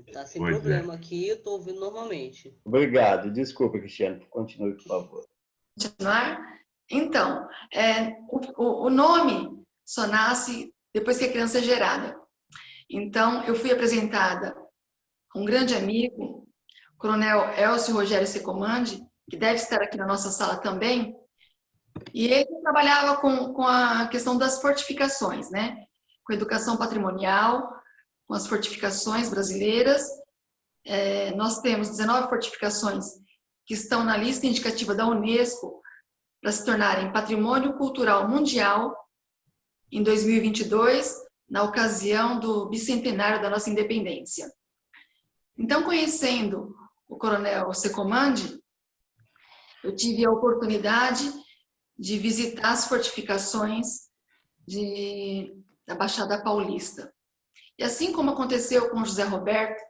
Está sem Pois problema aqui, estou ouvindo normalmente. Obrigado. Desculpa, Cristiano. Continue, por favor. Continuar? Então, o nome só nasce depois que a criança é gerada. Então, eu fui apresentada a um grande amigo, o Coronel Elcio Rogério Secomandi, que deve estar aqui na nossa sala também, e ele trabalhava com a questão das fortificações, né? Com educação patrimonial, com as fortificações brasileiras. Nós temos 19 fortificações que estão na lista indicativa da Unesco para se tornarem Patrimônio Cultural Mundial em 2022, na ocasião do bicentenário da nossa independência. Então, conhecendo o Coronel Secomandi, eu tive a oportunidade de visitar as fortificações da Baixada Paulista. E assim como aconteceu com José Roberto,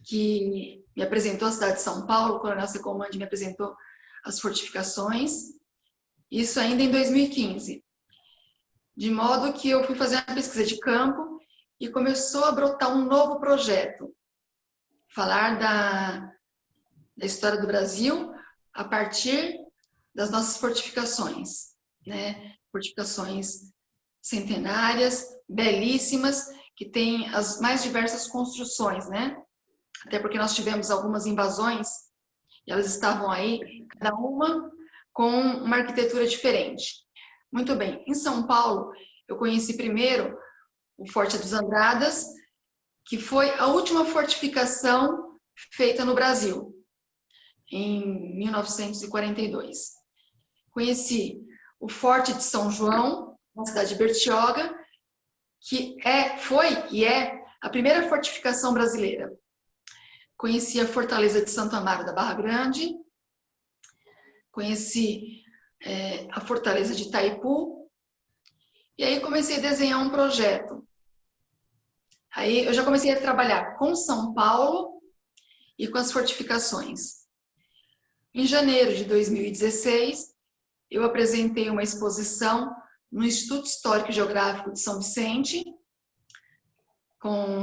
que me apresentou a cidade de São Paulo, o Coronel Secomandi me apresentou as fortificações, isso ainda em 2015. De modo que eu fui fazer uma pesquisa de campo e começou a brotar um novo projeto. Falar da história do Brasil a partir das nossas fortificações, né? Fortificações centenárias, belíssimas, que têm as mais diversas construções, né? Até porque nós tivemos algumas invasões e elas estavam aí, cada uma com uma arquitetura diferente. Muito bem, em São Paulo, eu conheci primeiro o Forte dos Andradas, que foi a última fortificação feita no Brasil, em 1942. Conheci o Forte de São João, na cidade de Bertioga, que foi e é a primeira fortificação brasileira. Conheci a Fortaleza de Santo Amaro da Barra Grande, conheci a Fortaleza de Itaipu, e aí comecei a desenhar um projeto. Aí eu já comecei a trabalhar com São Paulo e com as fortificações. Em janeiro de 2016, eu apresentei uma exposição no Instituto Histórico e Geográfico de São Vicente,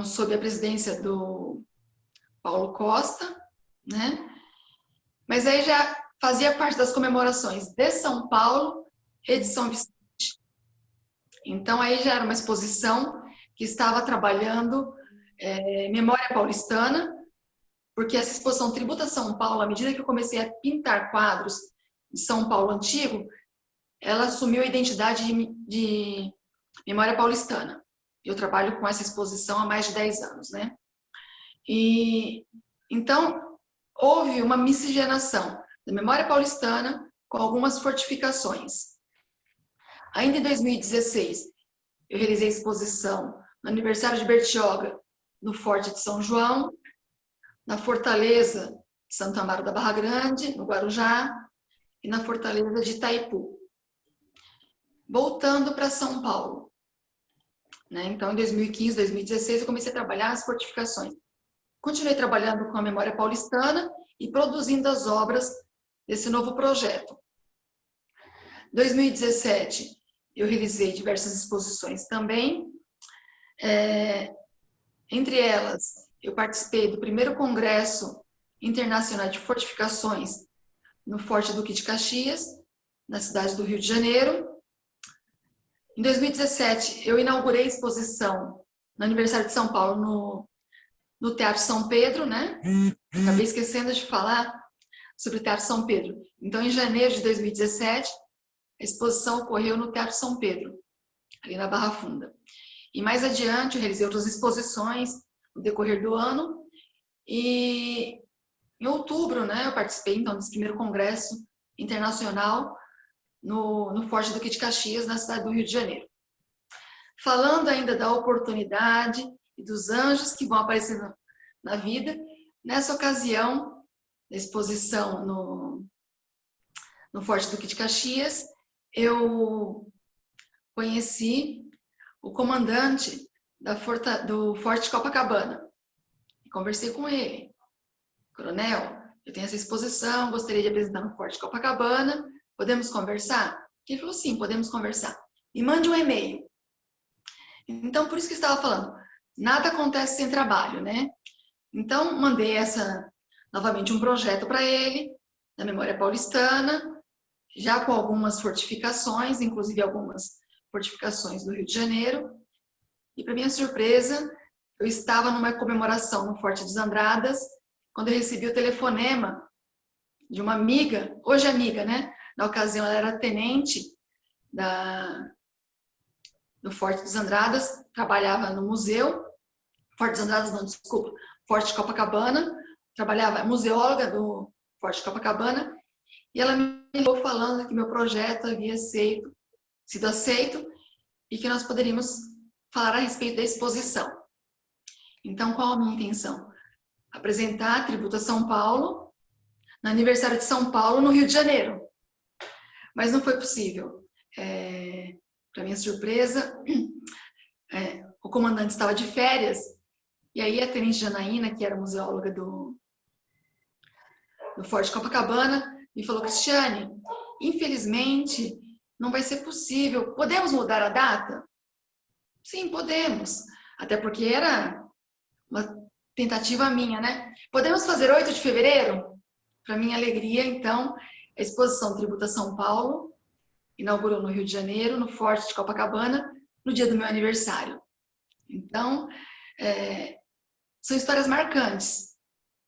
sob a presidência do Paulo Costa, né? Mas aí já fazia parte das comemorações de São Paulo e de São Vicente. Então aí já era uma exposição que estava trabalhando memória paulistana, porque essa exposição tributa São Paulo, à medida que eu comecei a pintar quadros de São Paulo antigo, ela assumiu a identidade de memória paulistana. Eu trabalho com essa exposição há mais de 10 anos, né? E então houve uma miscigenação da memória paulistana com algumas fortificações. Ainda em 2016, eu realizei exposição no aniversário de Bertioga, no Forte de São João, na Fortaleza de Santo Amaro da Barra Grande, no Guarujá, e na Fortaleza de Itaipu. Voltando para São Paulo, né? Então, em 2015, 2016, eu comecei a trabalhar as fortificações. Continuei trabalhando com a memória paulistana e produzindo as obras desse novo projeto. Em 2017, eu realizei diversas exposições também. Entre elas, eu participei do primeiro Congresso Internacional de Fortificações no Forte Duque de Caxias, na cidade do Rio de Janeiro. Em 2017, eu inaugurei a exposição no aniversário de São Paulo, no Teatro São Pedro, né? Acabei esquecendo de falar sobre o Teatro São Pedro. Então, em janeiro de 2017, a exposição ocorreu no Teatro São Pedro, ali na Barra Funda. E mais adiante, eu realizei outras exposições no decorrer do ano. E em outubro, né, eu participei então desse primeiro congresso internacional no Forte Duque de Caxias, na cidade do Rio de Janeiro. Falando ainda da oportunidade e dos anjos que vão aparecendo na vida, nessa ocasião, da exposição no Forte Duque de Caxias, eu conheci o comandante do Forte Copacabana. E conversei com ele. Coronel, eu tenho essa exposição, gostaria de apresentar no Forte Copacabana, podemos conversar? Ele falou, sim, podemos conversar. Me mande um e-mail. Então, por isso que eu estava falando, nada acontece sem trabalho, né? Então, mandei novamente um projeto para ele, da memória paulistana, já com algumas fortificações, inclusive algumas fortificações do Rio de Janeiro. E, para minha surpresa, eu estava numa comemoração no Forte dos Andradas, quando eu recebi o telefonema de uma amiga, hoje amiga, né? Na ocasião, ela era tenente do Forte dos Andradas, trabalhava no museu, Forte dos Andradas não, desculpa, Forte Copacabana, trabalhava museóloga do Forte Copacabana, e ela me ligou falando que meu projeto havia sido aceito e que nós poderíamos falar a respeito da exposição. Então, qual a minha intenção? Apresentar a tributo a São Paulo, no aniversário de São Paulo, no Rio de Janeiro. Mas não foi possível. Para minha surpresa, o comandante estava de férias, e aí a tenente Janaína, que era museóloga do Forte Copacabana, me falou, Cristiane, infelizmente não vai ser possível. Podemos mudar a data? Sim, podemos. Até porque era uma tentativa minha, né? Podemos fazer 8 de fevereiro? Para minha alegria, então, a exposição Tributa São Paulo inaugurou no Rio de Janeiro, no Forte de Copacabana, no dia do meu aniversário. Então, são histórias marcantes.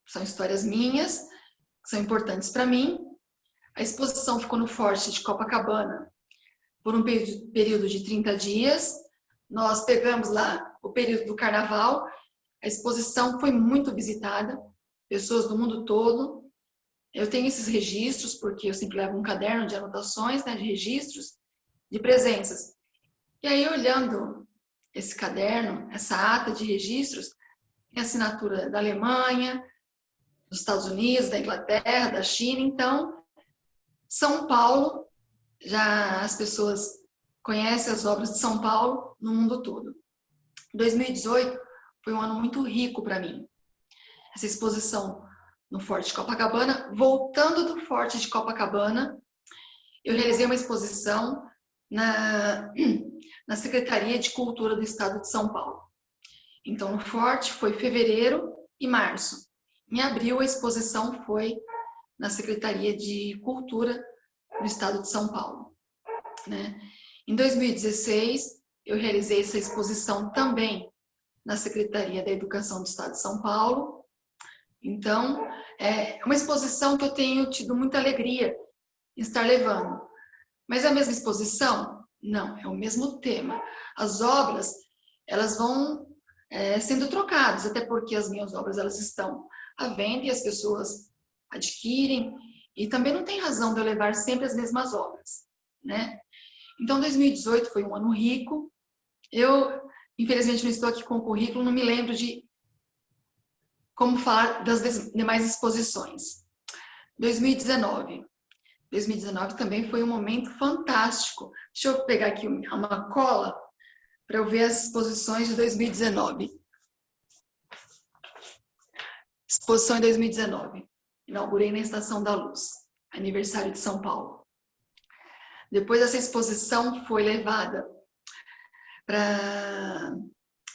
São histórias minhas, que são importantes para mim, A exposição ficou no Forte de Copacabana por um período de 30 dias. Nós pegamos lá o período do Carnaval. A exposição foi muito visitada, pessoas do mundo todo. Eu tenho esses registros, porque eu sempre levo um caderno de anotações, né, de registros, de presenças. E aí, olhando esse caderno, essa ata de registros, tem assinatura da Alemanha, dos Estados Unidos, da Inglaterra, da China. Então, São Paulo, já as pessoas conhecem as obras de São Paulo no mundo todo. 2018 foi um ano muito rico para mim. Essa exposição no Forte de Copacabana. Voltando do Forte de Copacabana, eu realizei uma exposição na Secretaria de Cultura do Estado de São Paulo. Então, no Forte foi fevereiro e março. Em abril, a exposição foi na Secretaria de Cultura do Estado de São Paulo, né? Em 2016, eu realizei essa exposição também na Secretaria da Educação do Estado de São Paulo. Então, é uma exposição que eu tenho tido muita alegria em estar levando. Mas é a mesma exposição? Não, é o mesmo tema. As obras, elas vão sendo trocadas, até porque as minhas obras elas estão à venda e as pessoas adquirem, e também não tem razão de eu levar sempre as mesmas obras, né? Então, 2018 foi um ano rico. Eu, infelizmente, não estou aqui com o currículo, não me lembro de como falar das demais exposições. 2019 também foi um momento fantástico. Deixa eu pegar aqui uma cola para eu ver as exposições de 2019. Exposição em 2019. Inaugurei na Estação da Luz, aniversário de São Paulo. Depois essa exposição foi levada para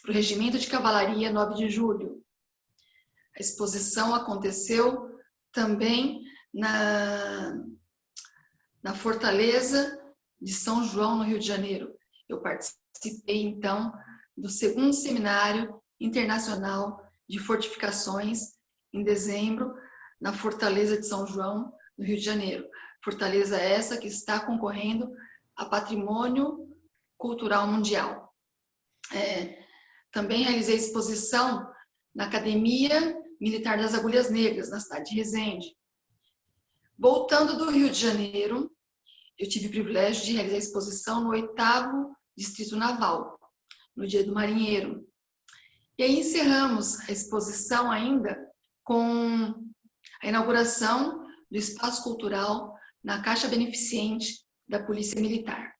o Regimento de Cavalaria 9 de Julho. A exposição aconteceu também na Fortaleza de São João, no Rio de Janeiro. Eu participei, então, do 2º Seminário Internacional de Fortificações, em dezembro, na Fortaleza de São João, no Rio de Janeiro. Fortaleza essa que está concorrendo a Patrimônio Cultural Mundial. Também realizei exposição na Academia Militar das Agulhas Negras, na cidade de Resende. Voltando do Rio de Janeiro, eu tive o privilégio de realizar exposição no 8º Distrito Naval, no Dia do Marinheiro. E aí encerramos a exposição ainda com a inauguração do Espaço Cultural na Caixa Beneficente da Polícia Militar.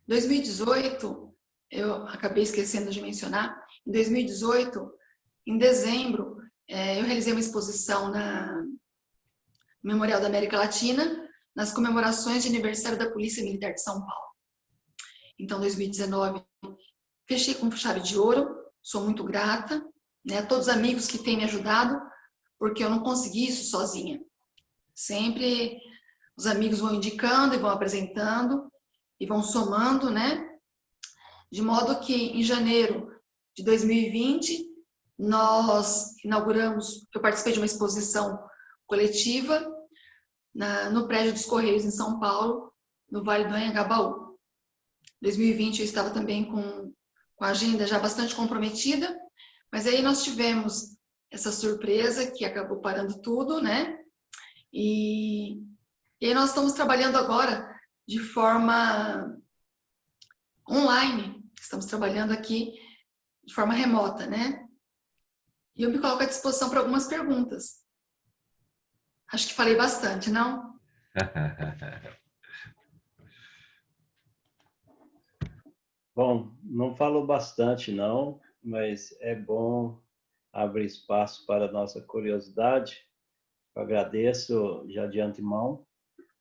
2018, eu acabei esquecendo de mencionar, em 2018, em dezembro, eu realizei uma exposição no Memorial da América Latina, nas comemorações de aniversário da Polícia Militar de São Paulo. Então, 2019, fechei com chave de ouro, sou muito grata, né, a todos os amigos que têm me ajudado, porque eu não consegui isso sozinha. Sempre os amigos vão indicando e vão apresentando e vão somando, né? De modo que em janeiro de 2020, nós inauguramos, eu participei de uma exposição coletiva no prédio dos Correios em São Paulo, no Vale do Anhangabaú. 2020 eu estava também com a agenda já bastante comprometida, mas aí nós tivemos essa surpresa que acabou parando tudo, né? E aí nós estamos trabalhando agora de forma online, estamos trabalhando aqui de forma remota, né? E eu me coloco à disposição para algumas perguntas. Acho que falei bastante, não? Bom, não falou bastante, não, mas é bom abrir espaço para a nossa curiosidade. Eu agradeço já de antemão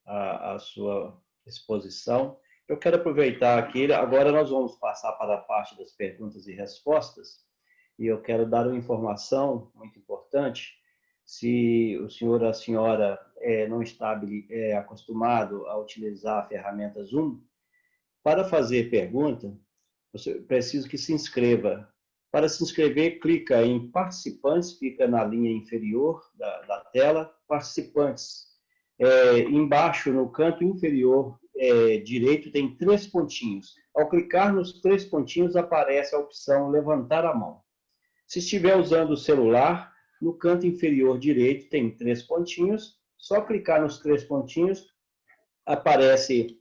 a sua exposição. Eu quero aproveitar aqui, agora nós vamos passar para a parte das perguntas e respostas, e eu quero dar uma informação muito importante. Se o senhor ou a senhora não está acostumado a utilizar a ferramenta Zoom, para fazer pergunta, você precisa que se inscreva. Para se inscrever, clica em participantes, fica na linha inferior da tela, participantes. embaixo, no canto inferior direito, tem 3 pontinhos. Ao clicar nos 3 pontinhos, aparece a opção levantar a mão. Se estiver usando o celular, no canto inferior direito tem 3 pontinhos. Só clicar nos 3 pontinhos, aparece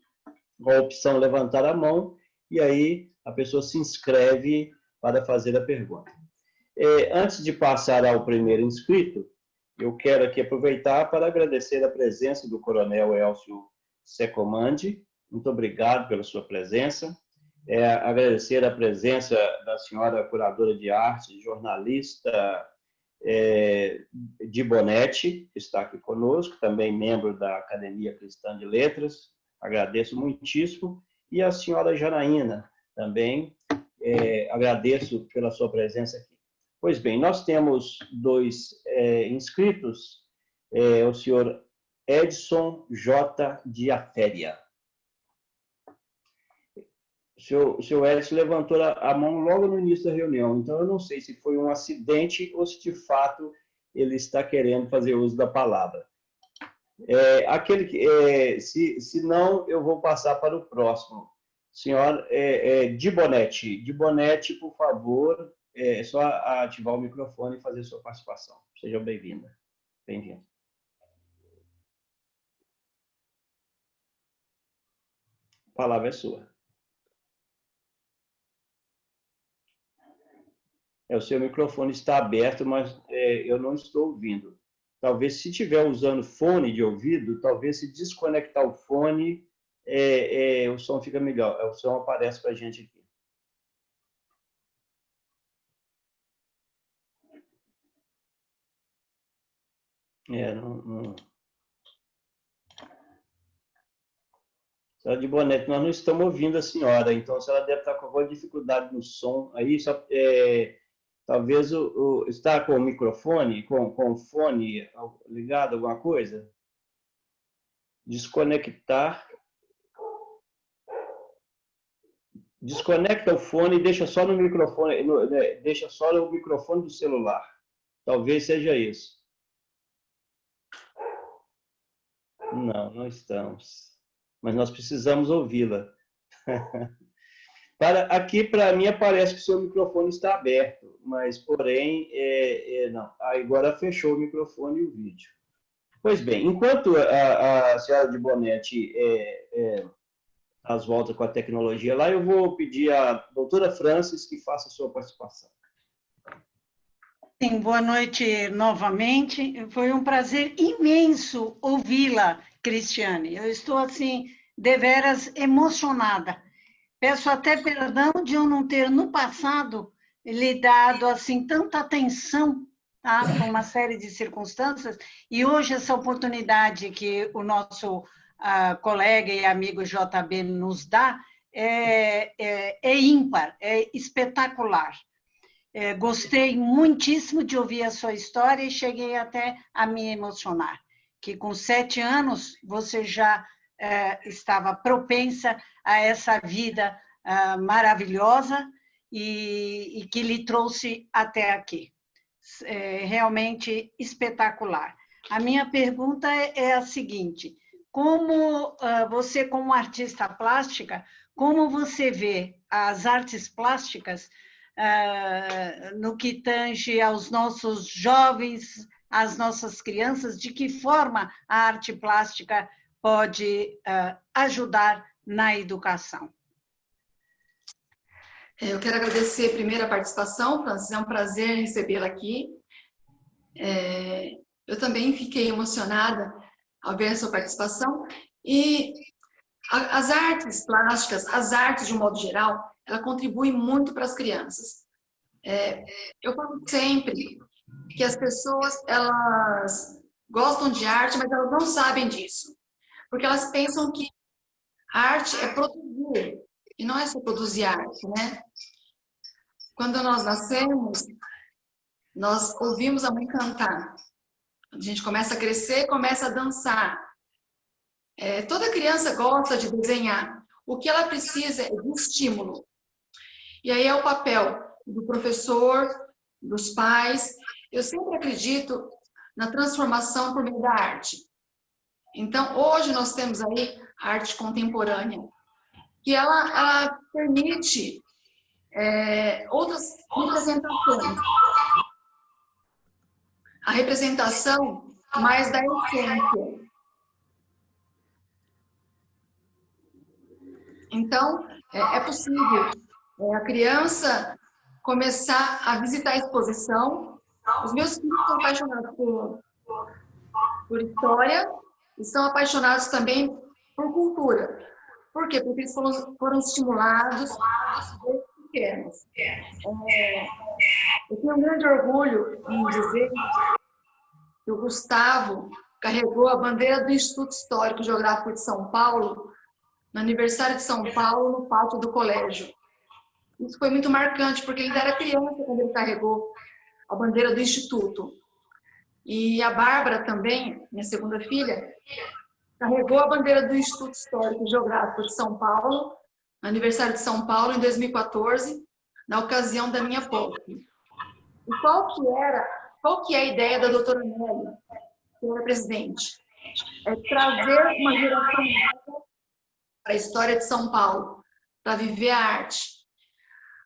a opção levantar a mão, e aí a pessoa se inscreve para fazer a pergunta. Antes de passar ao primeiro inscrito, eu quero aqui aproveitar para agradecer a presença do Coronel Elcio Secomandi. Muito obrigado pela sua presença. Agradecer a presença da senhora curadora de arte, jornalista Di Bonetti, que está aqui conosco, também membro da Academia Cristã de Letras. Agradeço muitíssimo. E a senhora Janaína, também agradeço pela sua presença aqui. Pois bem, nós temos 2 inscritos, o senhor Edson J. Diaféria. O senhor Edson levantou a mão logo no início da reunião, então eu não sei se foi um acidente ou se de fato ele está querendo fazer uso da palavra. Se não, eu vou passar para o próximo. Senhor Di Bonetti, por favor, é só ativar o microfone e fazer sua participação. Seja bem-vinda. Bem-vindo. A palavra é sua. O seu microfone está aberto, mas eu não estou ouvindo. Talvez, se estiver usando fone de ouvido, talvez se desconectar o fone, o som fica melhor. O som aparece para a gente aqui. Senhora de Bonetti, nós não estamos ouvindo a senhora, então a senhora deve estar com alguma dificuldade no som. Aí, talvez está com o microfone, com o fone ligado, alguma coisa? Desconectar. Desconecta o fone e deixa só no microfone, deixa só no microfone do celular. Talvez seja isso. Não estamos. Mas nós precisamos ouvi-la. Aqui, para mim, aparece que o seu microfone está aberto, mas, porém, não. Agora fechou o microfone e o vídeo. Pois bem, enquanto a senhora de Bonetti as voltas com a tecnologia lá, eu vou pedir à doutora Francis que faça a sua participação. Sim, boa noite novamente. Foi um prazer imenso ouvi-la, Cristiane. Eu estou, assim, deveras emocionada. Peço até perdão de eu não ter, no passado, lhe dado, assim, tanta atenção, tá? Por uma série de circunstâncias. E hoje, essa oportunidade que o nosso colega e amigo JB nos dá é ímpar, é espetacular. Gostei muitíssimo de ouvir a sua história e cheguei até a me emocionar, que com 7 anos você já estava propensa a essa vida maravilhosa e que lhe trouxe até aqui. Realmente espetacular. A minha pergunta é a seguinte: como você, como artista plástica, como você vê as artes plásticas no que tange aos nossos jovens, às nossas crianças, de que forma a arte plástica pode ajudar na educação? Eu quero agradecer primeiro a participação, Francis, é um prazer recebê-la aqui. Eu também fiquei emocionada ao ver a sua participação. E as artes plásticas, as artes de um modo geral, ela contribui muito para as crianças. Eu falo sempre que as pessoas, elas gostam de arte, mas elas não sabem disso. Porque elas pensam que a arte é produzir, e não é só produzir arte, né? Quando nós nascemos, nós ouvimos a mãe cantar. A gente começa a crescer, começa a dançar. Toda criança gosta de desenhar. O que ela precisa é de estímulo. E aí é o papel do professor, dos pais. Eu sempre acredito na transformação por meio da arte. Então, hoje nós temos aí a arte contemporânea, que ela permite outras representações. A representação mais da essência. Então, é possível a criança começar a visitar a exposição. Os meus filhos são apaixonados por história e são apaixonados também por cultura. Por quê? Porque eles foram estimulados desde pequenos. Eu tenho um grande orgulho em dizer que o Gustavo carregou a bandeira do Instituto Histórico e Geográfico de São Paulo no aniversário de São Paulo, no pátio do colégio. Isso foi muito marcante, porque ele era criança quando ele carregou a bandeira do Instituto. E a Bárbara também, minha segunda filha, carregou a bandeira do Instituto Histórico e Geográfico de São Paulo, no aniversário de São Paulo, em 2014, na ocasião da minha posse. E qual que é a ideia da doutora Nelly, que era presidente? É trazer uma geração nova para a história de São Paulo, para viver a arte.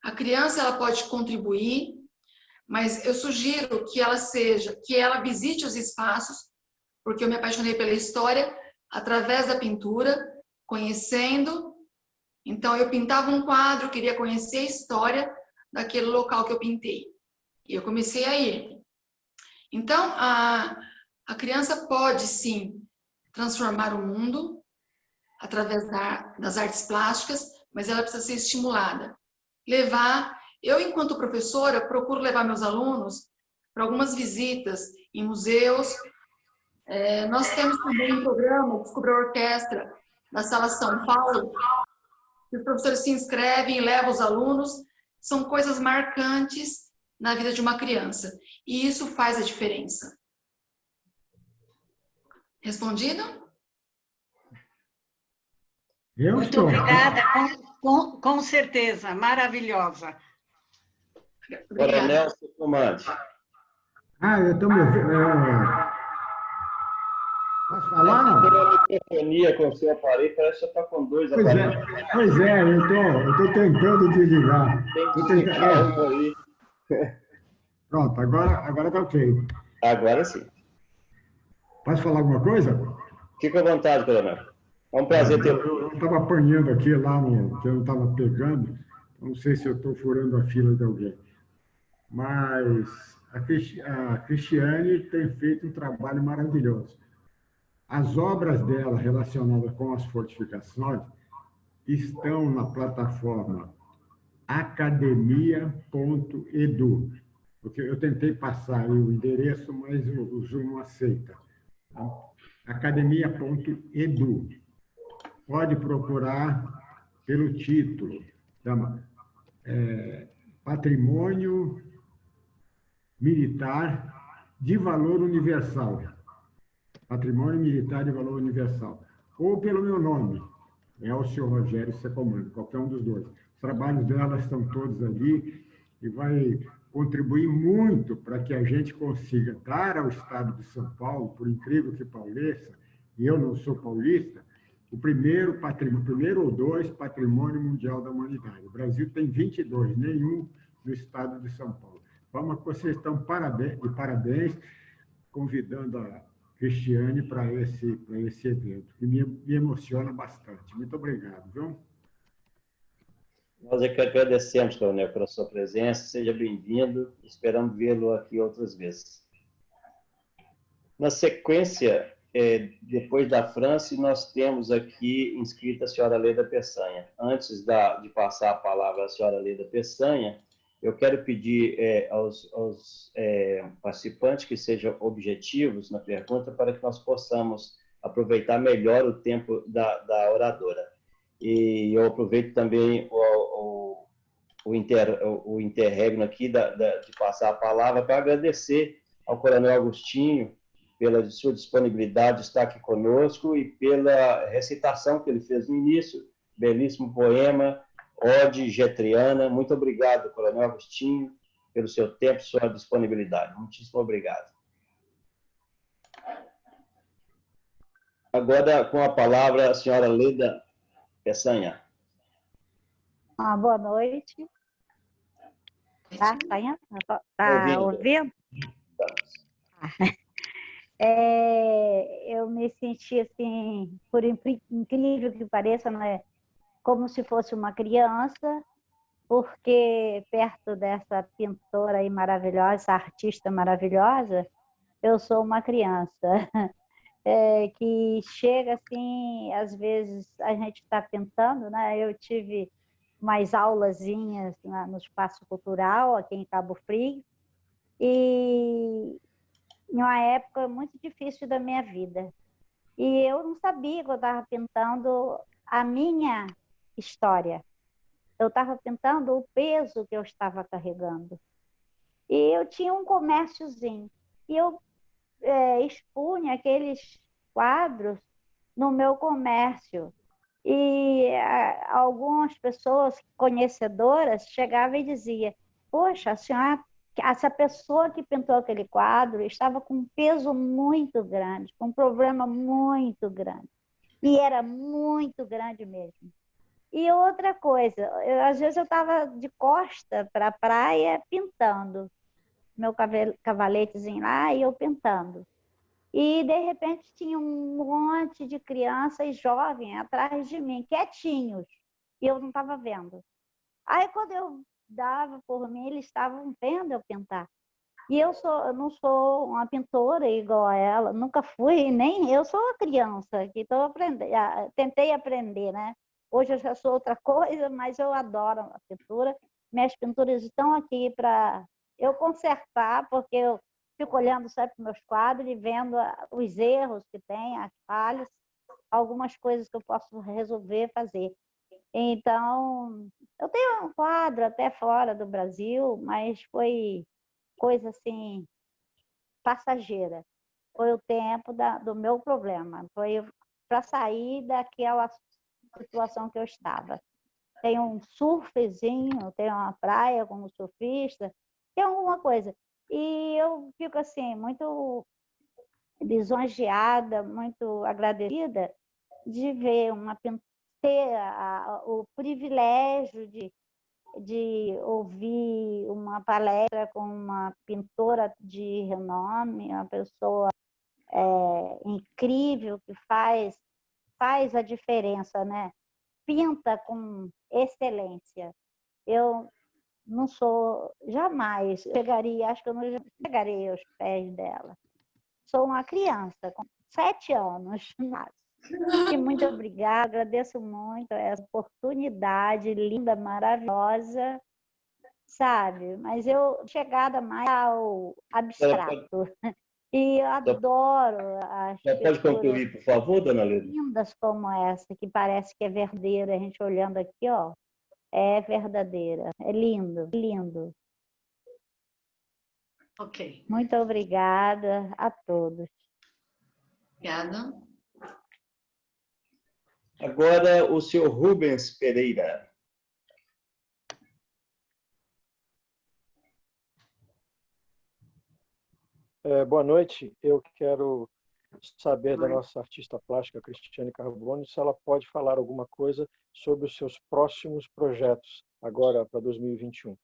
A criança ela pode contribuir, mas eu sugiro que ela visite os espaços, porque eu me apaixonei pela história através da pintura, conhecendo. Então eu pintava um quadro, queria conhecer a história daquele local que eu pintei. E eu comecei a ir. Então a criança pode sim transformar o mundo através das artes plásticas, mas ela precisa ser estimulada. Eu, enquanto professora, procuro levar meus alunos para algumas visitas em museus. Nós temos também um programa, Descubra a Orquestra, da Sala São Paulo, que os professores se inscrevem e levam os alunos. São coisas marcantes na vida de uma criança. E isso faz a diferença. Respondido? Muito obrigada, com certeza, maravilhosa. Coronel Comandante. Eu estou me ouvindo. Posso falar, não? A microfonia com o seu aparelho, parece que você está com dois aparelhos. Pois é, eu estou tentando desligar. Tem que desligar um aí. Pronto, agora está ok. Agora sim. Posso falar alguma coisa? Fica à vontade, coronel. É um prazer ter... Eu estava apanhando aqui lá, que eu não estava pegando. Não sei se eu estou furando a fila de alguém. Mas a Cristiane tem feito um trabalho maravilhoso. As obras dela relacionadas com as fortificações estão na plataforma academia.edu. Porque eu tentei passar o endereço, mas o Zoom não aceita. Academia.edu. Pode procurar pelo título, Patrimônio Militar de Valor Universal. Patrimônio Militar de Valor Universal. Ou pelo meu nome, o senhor Rogério Secomando, qualquer um dos dois. Os trabalhos dela estão todos ali e vai contribuir muito para que a gente consiga dar ao Estado de São Paulo, por incrível que pareça, e eu não sou paulista, o primeiro ou dois patrimônio mundial da humanidade. O Brasil tem 22, nenhum no Estado de São Paulo. Vamos, vocês estão de parabéns, convidando a Cristiane para esse evento, que me emociona bastante. Muito obrigado, viu? Nós é que agradecemos, coronel, pela sua presença. Seja bem-vindo. Esperamos vê-lo aqui outras vezes. Na sequência, depois da França, nós temos aqui inscrita a senhora Leda Peçanha. Antes de passar a palavra à senhora Leda Peçanha, eu quero pedir aos participantes que sejam objetivos na pergunta para que nós possamos aproveitar melhor o tempo da oradora. E eu aproveito também o interregno aqui de passar a palavra para agradecer ao coronel Agostinho pela sua disponibilidade de estar aqui conosco e pela recitação que ele fez no início, belíssimo poema, Ode Getriana. Muito obrigado, coronel Agostinho, pelo seu tempo e sua disponibilidade. Muitíssimo obrigado. Agora, com a palavra, a senhora Leda Peçanha. Boa noite. Tá ouvindo? Eu me senti assim, por incrível que pareça, né, como se fosse uma criança, porque perto dessa pintora aí maravilhosa, essa artista maravilhosa, eu sou uma criança. Que chega assim, às vezes a gente está pintando, né? Eu tive umas aulazinhas no Espaço Cultural, aqui em Cabo Frio, e em uma época muito difícil da minha vida. E eu não sabia que eu estava pintando a minha história. Eu estava pintando o peso que eu estava carregando. E eu tinha um comérciozinho. E eu expunha aqueles quadros no meu comércio. E algumas pessoas conhecedoras chegavam e diziam: poxa, a senhora, essa pessoa que pintou aquele quadro estava com um peso muito grande, com um problema muito grande. E era muito grande mesmo. E outra coisa, às vezes eu estava de costa para a praia pintando, meu cavaletezinho lá e eu pintando. E, de repente, tinha um monte de crianças jovens atrás de mim, quietinhos, e eu não estava vendo. Aí, quando eu dava por mim, eles estavam vendo eu pintar. E eu não sou uma pintora igual a ela, nunca fui, nem eu sou uma criança que tentei aprender, né? Hoje eu já sou outra coisa, mas eu adoro a pintura. Minhas pinturas estão aqui para eu consertar, porque eu fico olhando sempre meus quadros e vendo os erros que tem, as falhas, algumas coisas que eu posso resolver fazer. Então, eu tenho um quadro até fora do Brasil, mas foi coisa assim, passageira. Foi o tempo do meu problema, foi para sair daquela situação que eu estava. Tem um surfzinho, tem uma praia como surfista, tem alguma coisa. E eu fico assim, muito lisonjeada, muito agradecida de ver ter o privilégio de ouvir uma palestra com uma pintora de renome, uma pessoa incrível que faz a diferença, né? Pinta com excelência. Eu não sou, jamais chegaria, acho que eu não chegarei aos pés dela. Sou uma criança, com 7 anos. E muito obrigada, agradeço muito essa oportunidade linda, maravilhosa, sabe? Mas eu chegada mais ao abstrato. E eu adoro as pode concluir, por favor, dona Leda? Lindas como essa, que parece que é verdadeira. A gente olhando aqui, ó, é verdadeira. É lindo, lindo. Ok. Muito obrigada a todos. Obrigada. Agora, o senhor Rubens Pereira. Boa noite. Eu quero saber da nossa artista plástica, Cristiane Carbone, se ela pode falar alguma coisa sobre os seus próximos projetos, agora para 2021.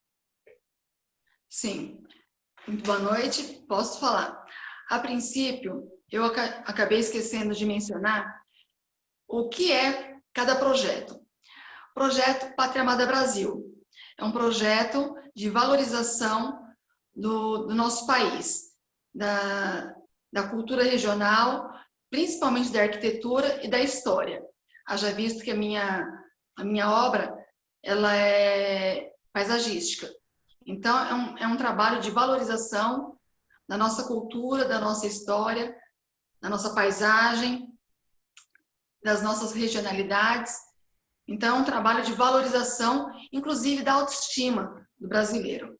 Sim. Muito boa noite. Posso falar? A princípio, eu acabei esquecendo de mencionar o que é cada projeto. O projeto Pátria Amada Brasil é um projeto de valorização do nosso país, da cultura regional, principalmente da arquitetura e da história. Haja visto que a minha obra ela é paisagística. Então, é um trabalho de valorização da nossa cultura, da nossa história, da nossa paisagem, das nossas regionalidades. Então, é um trabalho de valorização, inclusive da autoestima do brasileiro.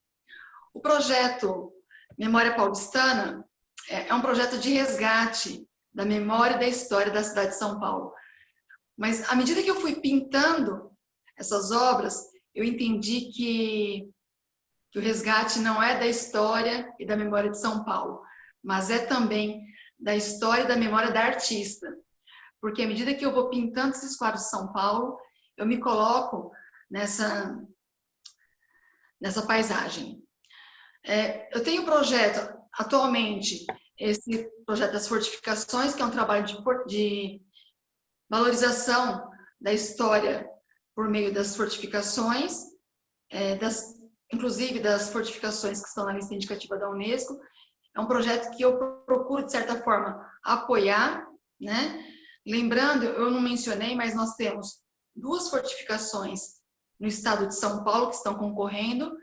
O projeto Memória Paulistana é um projeto de resgate da memória e da história da cidade de São Paulo. Mas, à medida que eu fui pintando essas obras, eu entendi que o resgate não é da história e da memória de São Paulo, mas é também da história e da memória da artista. porque à medida que eu vou pintando esses quadros de São Paulo, eu me coloco nessa paisagem. Eu tenho um projeto, atualmente, esse projeto das fortificações, que é um trabalho de valorização da história por meio das fortificações, inclusive das fortificações que estão na lista indicativa da Unesco. É um projeto que eu procuro, de certa forma, apoiar, né? Lembrando, eu não mencionei, mas nós temos 2 fortificações no estado de São Paulo que estão concorrendo,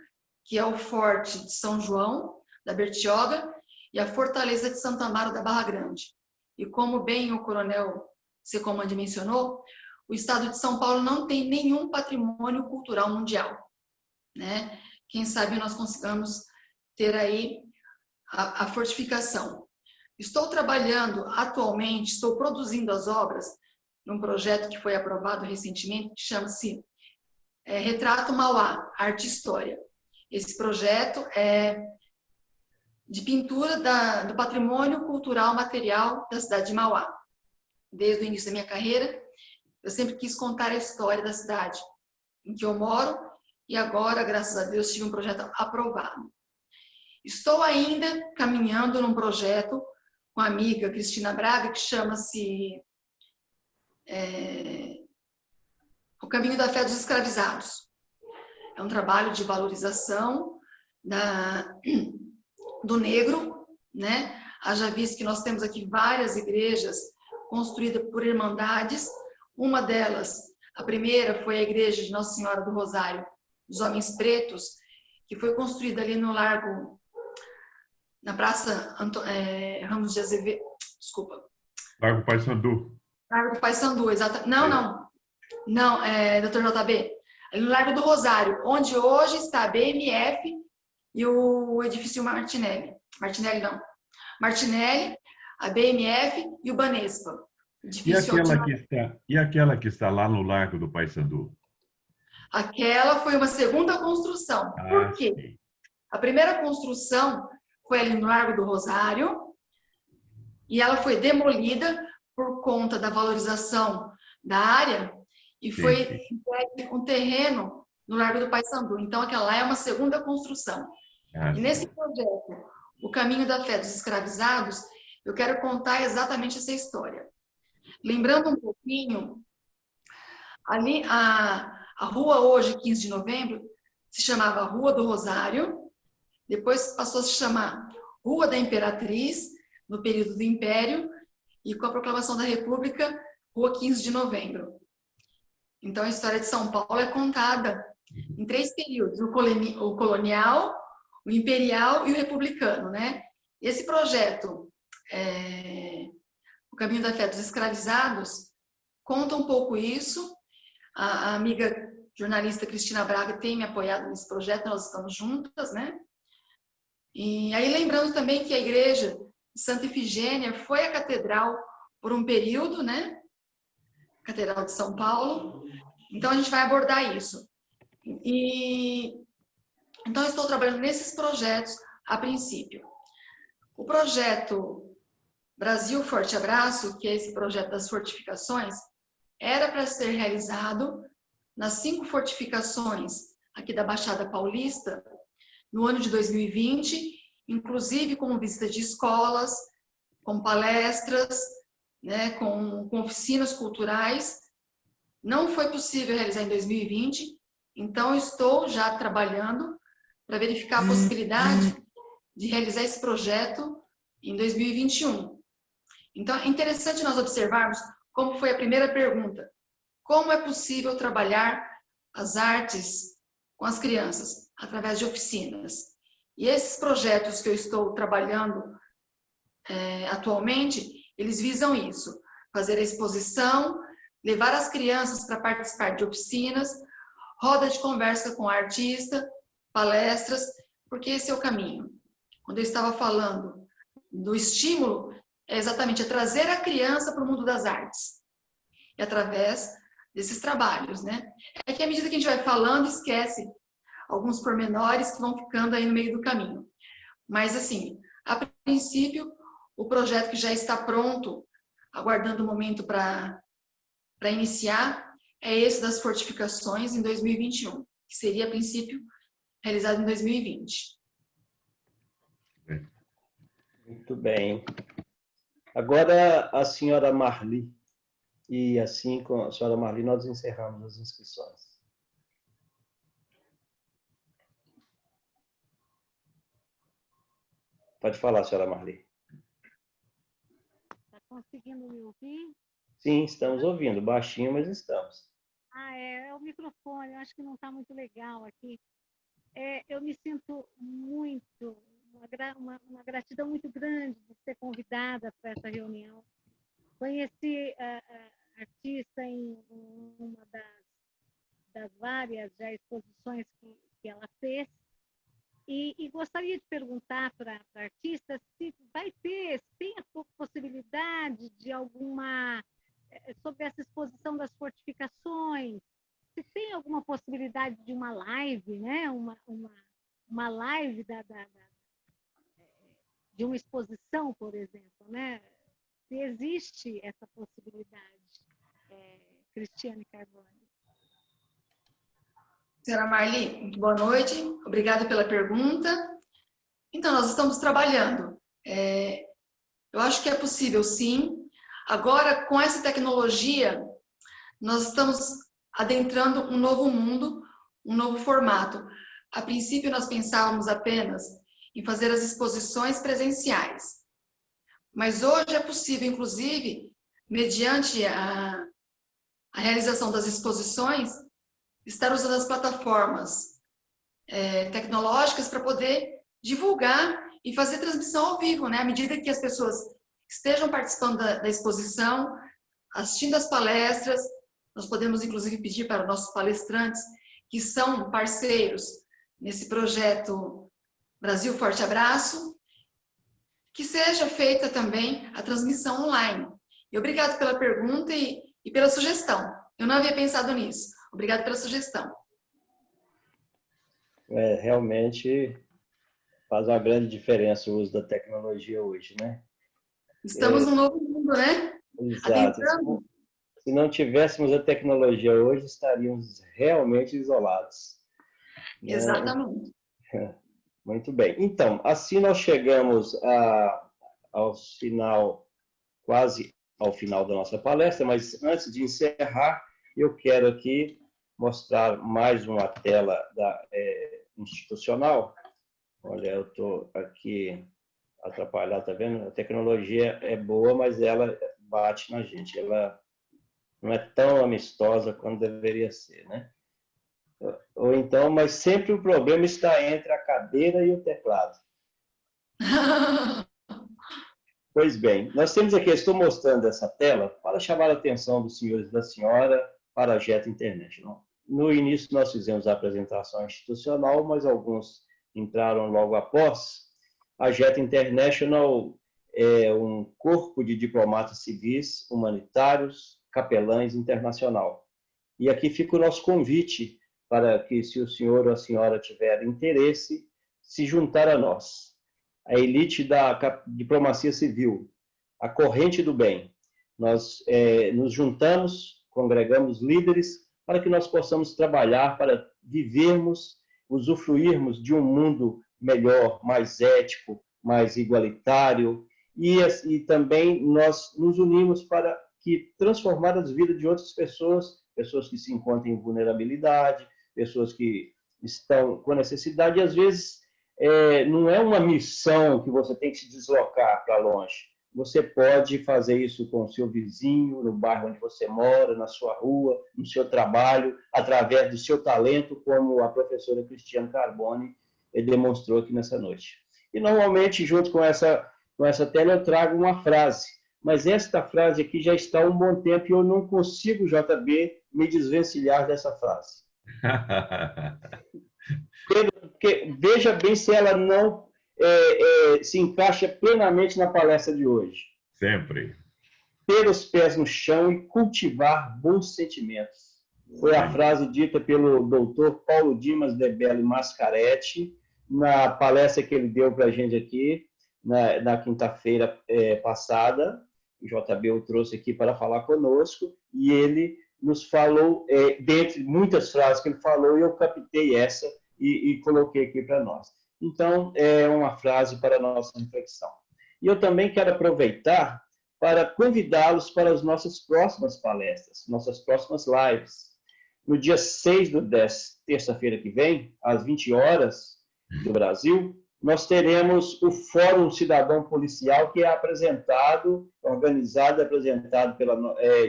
que é o Forte de São João, da Bertioga, e a Fortaleza de Santo Amaro, da Barra Grande. E como bem o coronel Secomandi mencionou, o estado de São Paulo não tem nenhum patrimônio cultural mundial, né? Quem sabe nós consigamos ter aí a fortificação. Estou trabalhando atualmente, estou produzindo as obras num projeto que foi aprovado recentemente, que chama-se Retrato Mauá, Arte e História. Esse projeto é de pintura do patrimônio cultural material da cidade de Mauá. Desde o início da minha carreira, eu sempre quis contar a história da cidade em que eu moro e agora, graças a Deus, tive um projeto aprovado. Estou ainda caminhando num projeto com a amiga Cristina Braga, que chama-se O Caminho da Fé dos Escravizados. É um trabalho de valorização do negro, né? Haja visto que nós temos aqui várias igrejas construídas por irmandades. Uma delas, a primeira, foi a igreja de Nossa Senhora do Rosário dos Homens Pretos, que foi construída ali no Largo, na Praça Ramos de Azevedo, desculpa. Largo Paissandu. Largo do Paissandu, exato. Não, Dr. JB. Ali no Largo do Rosário, onde hoje está a BMF e o edifício Martinelli. Martinelli, a BMF e o Banespa. E aquela que está lá no Largo do Paissandu? Aquela foi uma segunda construção. Por quê? Sim. A primeira construção foi ali no Largo do Rosário e ela foi demolida por conta da valorização da área e foi entregue um terreno no Largo do Paissandu. Então, aquela lá é uma segunda construção. E nesse projeto, O Caminho da Fé dos Escravizados, eu quero contar exatamente essa história. Lembrando um pouquinho, ali a rua hoje, 15 de novembro, se chamava Rua do Rosário, depois passou a se chamar Rua da Imperatriz, no período do Império, e com a proclamação da República, Rua 15 de novembro. Então, a história de São Paulo é contada em 3 períodos, o colonial, o imperial e o republicano, né? Esse projeto, O Caminho da Fé dos Escravizados, conta um pouco isso. A amiga jornalista Cristina Braga tem me apoiado nesse projeto, nós estamos juntas, né? E aí, lembrando também que a igreja de Santa Ifigênia foi a catedral por um período, né? Catedral de São Paulo. Então, a gente vai abordar isso. Então, eu estou trabalhando nesses projetos a princípio. O projeto Brasil Forte Abraço, que é esse projeto das fortificações, era para ser realizado nas 5 fortificações aqui da Baixada Paulista, no ano de 2020, inclusive com visita de escolas, com palestras, né, com oficinas culturais. Não foi possível realizar em 2020, então estou já trabalhando para verificar a possibilidade de realizar esse projeto em 2021. Então, é interessante nós observarmos como foi a primeira pergunta. Como é possível trabalhar as artes com as crianças? Através de oficinas. E esses projetos que eu estou trabalhando atualmente, eles visam isso. Fazer a exposição, levar as crianças para participar de oficinas, roda de conversa com o artista, palestras, porque esse é o caminho. Quando eu estava falando do estímulo, é exatamente trazer a criança para o mundo das artes. E através desses trabalhos, né? É que à medida que a gente vai falando, esquece alguns pormenores que vão ficando aí no meio do caminho. Mas, assim, a princípio, o projeto que já está pronto aguardando o momento para iniciar, é esse das fortificações em 2021, que seria, a princípio, realizado em 2020. Muito bem. Agora, a senhora Marli. E assim, com a senhora Marli, nós encerramos as inscrições. Pode falar, senhora Marli. Está conseguindo me ouvir? Sim, estamos ouvindo. Baixinho, mas estamos. É o microfone. Eu acho que não está muito legal aqui. Eu me sinto muito, uma gratidão muito grande de ser convidada para essa reunião. Conheci a artista em uma das várias já exposições que ela fez. E gostaria de perguntar para a artista se tem a possibilidade de alguma, sobre essa exposição das fortificações, se tem alguma possibilidade de uma live, né? uma live de uma exposição, por exemplo, né? Se existe essa possibilidade, Cristiane Carbone. Senhora Marli, muito boa noite. Obrigada pela pergunta. Então, nós estamos trabalhando. Eu acho que é possível, sim. Agora, com essa tecnologia, nós estamos adentrando um novo mundo, um novo formato. A princípio, nós pensávamos apenas em fazer as exposições presenciais. Mas hoje é possível, inclusive, mediante a realização das exposições, estar usando as plataformas tecnológicas para poder divulgar e fazer transmissão ao vivo, né? À medida que as pessoas estejam participando da exposição, assistindo às palestras, nós podemos, inclusive, pedir para nossos palestrantes, que são parceiros nesse projeto Brasil Forte Abraço, que seja feita também a transmissão online. E obrigado pela pergunta e pela sugestão. Eu não havia pensado nisso. Obrigado pela sugestão. Realmente faz uma grande diferença o uso da tecnologia hoje, né? Estamos num novo mundo, né? Exato. Se não tivéssemos a tecnologia hoje, estaríamos realmente isolados. Exatamente. Muito bem. Então, assim nós chegamos quase ao final da nossa palestra, mas antes de encerrar, eu quero aqui mostrar mais uma tela institucional. Olha, eu estou aqui atrapalhado, tá vendo? A tecnologia é boa, mas ela bate na gente. Ela não é tão amistosa quanto deveria ser, né? Ou então, mas sempre o problema está entre a cadeira e o teclado. Pois bem, nós temos aqui, estou mostrando essa tela para chamar a atenção dos senhores e da senhora para a JET International. No início nós fizemos a apresentação institucional, mas alguns entraram logo após. A JET International é um corpo de diplomatas civis, humanitários, capelães internacional. E aqui fica o nosso convite para que, se o senhor ou a senhora tiver interesse, se juntar a nós. A elite da diplomacia civil, a corrente do bem. Nós nos juntamos, congregamos líderes para que nós possamos trabalhar para vivermos, usufruirmos de um mundo melhor, mais ético, mais igualitário, e também nós nos unimos para transformar as vidas de outras pessoas, pessoas que se encontram em vulnerabilidade, pessoas que estão com necessidade, e às vezes não é uma missão que você tem que se deslocar para longe. Você pode fazer isso com o seu vizinho, no bairro onde você mora, na sua rua, no seu trabalho, através do seu talento, como a professora Cristiane Carbone demonstrou aqui nessa noite. E, normalmente, junto com essa tela, eu trago uma frase. Mas esta frase aqui já está há um bom tempo e eu não consigo, JB, me desvencilhar dessa frase. Porque, veja bem se ela não se encaixa plenamente na palestra de hoje. Sempre. Ter os pés no chão e cultivar bons sentimentos. Foi a frase dita pelo doutor Paulo Dimas de Bello Mascaretti na palestra que ele deu para a gente aqui na quinta-feira passada. o JB o trouxe aqui para falar conosco, e ele nos falou, dentre muitas frases que ele falou, eu captei essa e coloquei aqui para nós. Então, é uma frase para a nossa reflexão. E eu também quero aproveitar para convidá-los para as nossas próximas palestras, nossas próximas lives. No dia 6/10, terça-feira que vem, às 20 horas do Brasil, nós teremos o Fórum Cidadão Policial, que é organizado e apresentado pela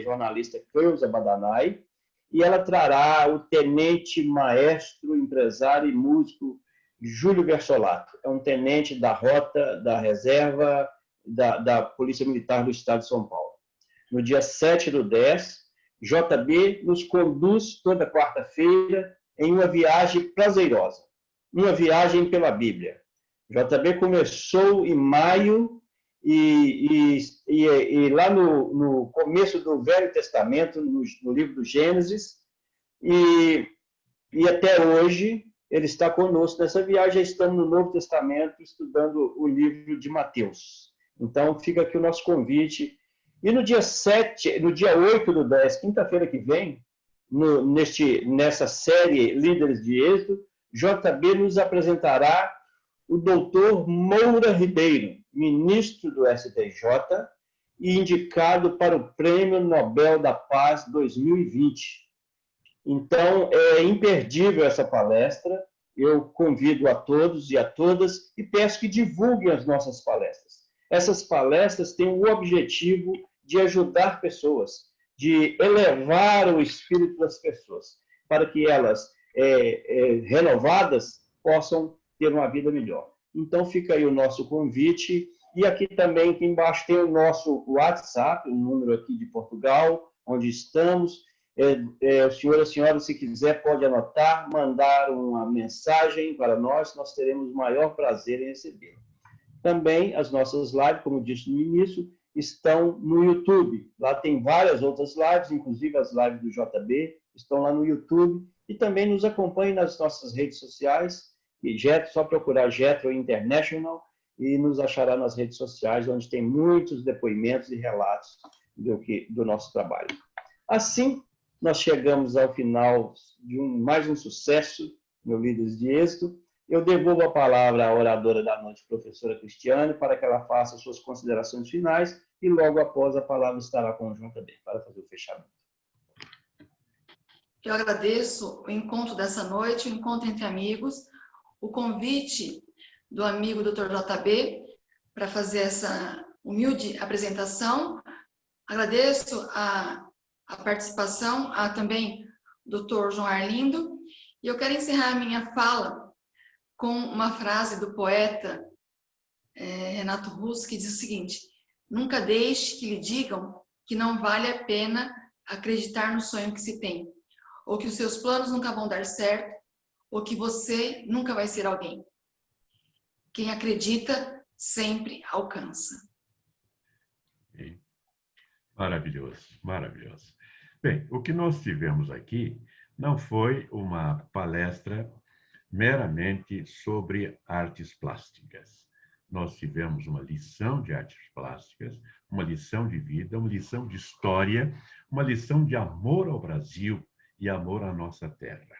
jornalista Cleusa Badanay, e ela trará o tenente maestro, empresário e músico Júlio Versolato. É um tenente da Rota, da Reserva, da Polícia Militar do Estado de São Paulo. No dia 7/10, JB nos conduz toda quarta-feira em uma viagem prazerosa, uma viagem pela Bíblia. JB começou em maio e lá no começo do Velho Testamento, no livro do Gênesis, e até hoje ele está conosco nessa viagem. Já estamos no Novo Testamento estudando o livro de Mateus. Então fica aqui o nosso convite. E no dia 8/10, quinta-feira que vem, nessa série Líderes de Êxito, JB nos apresentará o doutor Moura Ribeiro, ministro do STJ e indicado para o Prêmio Nobel da Paz 2020. Então, é imperdível essa palestra. Eu convido a todos e a todas e peço que divulguem as nossas palestras. Essas palestras têm o objetivo de ajudar pessoas, de elevar o espírito das pessoas, para que elas, renovadas, possam ter uma vida melhor. Então, fica aí o nosso convite. E aqui também, aqui embaixo, tem o nosso WhatsApp, o número aqui de Portugal, onde estamos. O senhor e a senhora, se quiser, pode anotar, mandar uma mensagem para nós teremos o maior prazer em receber. Também as nossas lives, como disse no início, estão no YouTube. Lá tem várias outras lives, inclusive as lives do JB, estão lá no YouTube. E também nos acompanhe nas nossas redes sociais. E só procurar Jetro International e nos achará nas redes sociais, onde tem muitos depoimentos e relatos do nosso trabalho. Assim, nós chegamos ao final de mais um sucesso no Líderes de Êxito. Eu devolvo a palavra à oradora da noite, professora Cristiane, para que ela faça suas considerações finais e logo após a palavra estará com o JB para fazer o fechamento. Eu agradeço o encontro dessa noite, o encontro entre amigos, o convite do amigo Dr. JB para fazer essa humilde apresentação. Agradeço a participação, também Dr. João Arlindo, e eu quero encerrar a minha fala com uma frase do poeta Renato Russo, que diz o seguinte: nunca deixe que lhe digam que não vale a pena acreditar no sonho que se tem, ou que os seus planos nunca vão dar certo, ou que você nunca vai ser alguém. Quem acredita sempre alcança. Maravilhoso, maravilhoso. Bem, o que nós tivemos aqui não foi uma palestra meramente sobre artes plásticas. Nós tivemos uma lição de artes plásticas, uma lição de vida, uma lição de história, uma lição de amor ao Brasil e amor à nossa terra.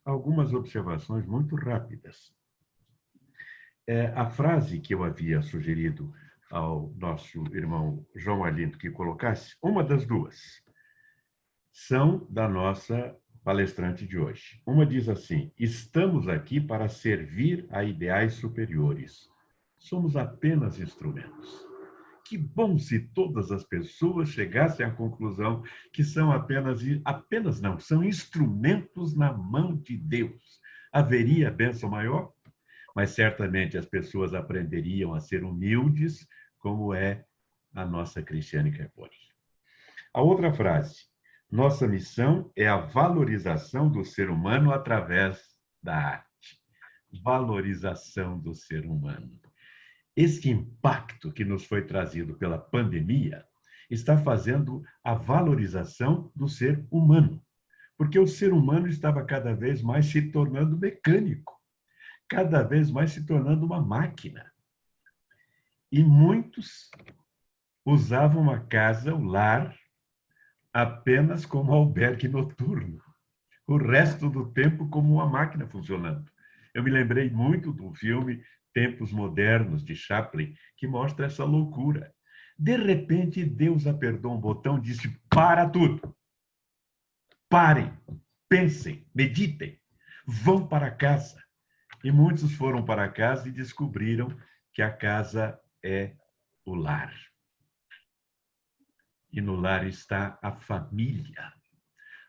Algumas observações muito rápidas. A frase que eu havia sugerido ao nosso irmão João Arlindo que colocasse, uma das duas, são da nossa palestrante de hoje. Uma diz assim: estamos aqui para servir a ideais superiores. Somos apenas instrumentos. Que bom se todas as pessoas chegassem à conclusão que são apenas não, são instrumentos na mão de Deus. Haveria bênção maior? Mas certamente as pessoas aprenderiam a ser humildes, como é a nossa Cristiane Carbone. A outra frase: nossa missão é a valorização do ser humano através da arte. Valorização do ser humano. Esse impacto que nos foi trazido pela pandemia está fazendo a valorização do ser humano, porque o ser humano estava cada vez mais se tornando mecânico, cada vez mais se tornando uma máquina. E muitos usavam uma casa, o lar, apenas como albergue noturno. O resto do tempo como uma máquina funcionando. Eu me lembrei muito do filme Tempos Modernos, de Chaplin, que mostra essa loucura. De repente, Deus apertou um botão e disse: para tudo. Parem, pensem, meditem, vão para casa. E muitos foram para casa e descobriram que a casa é o lar. E no lar está a família.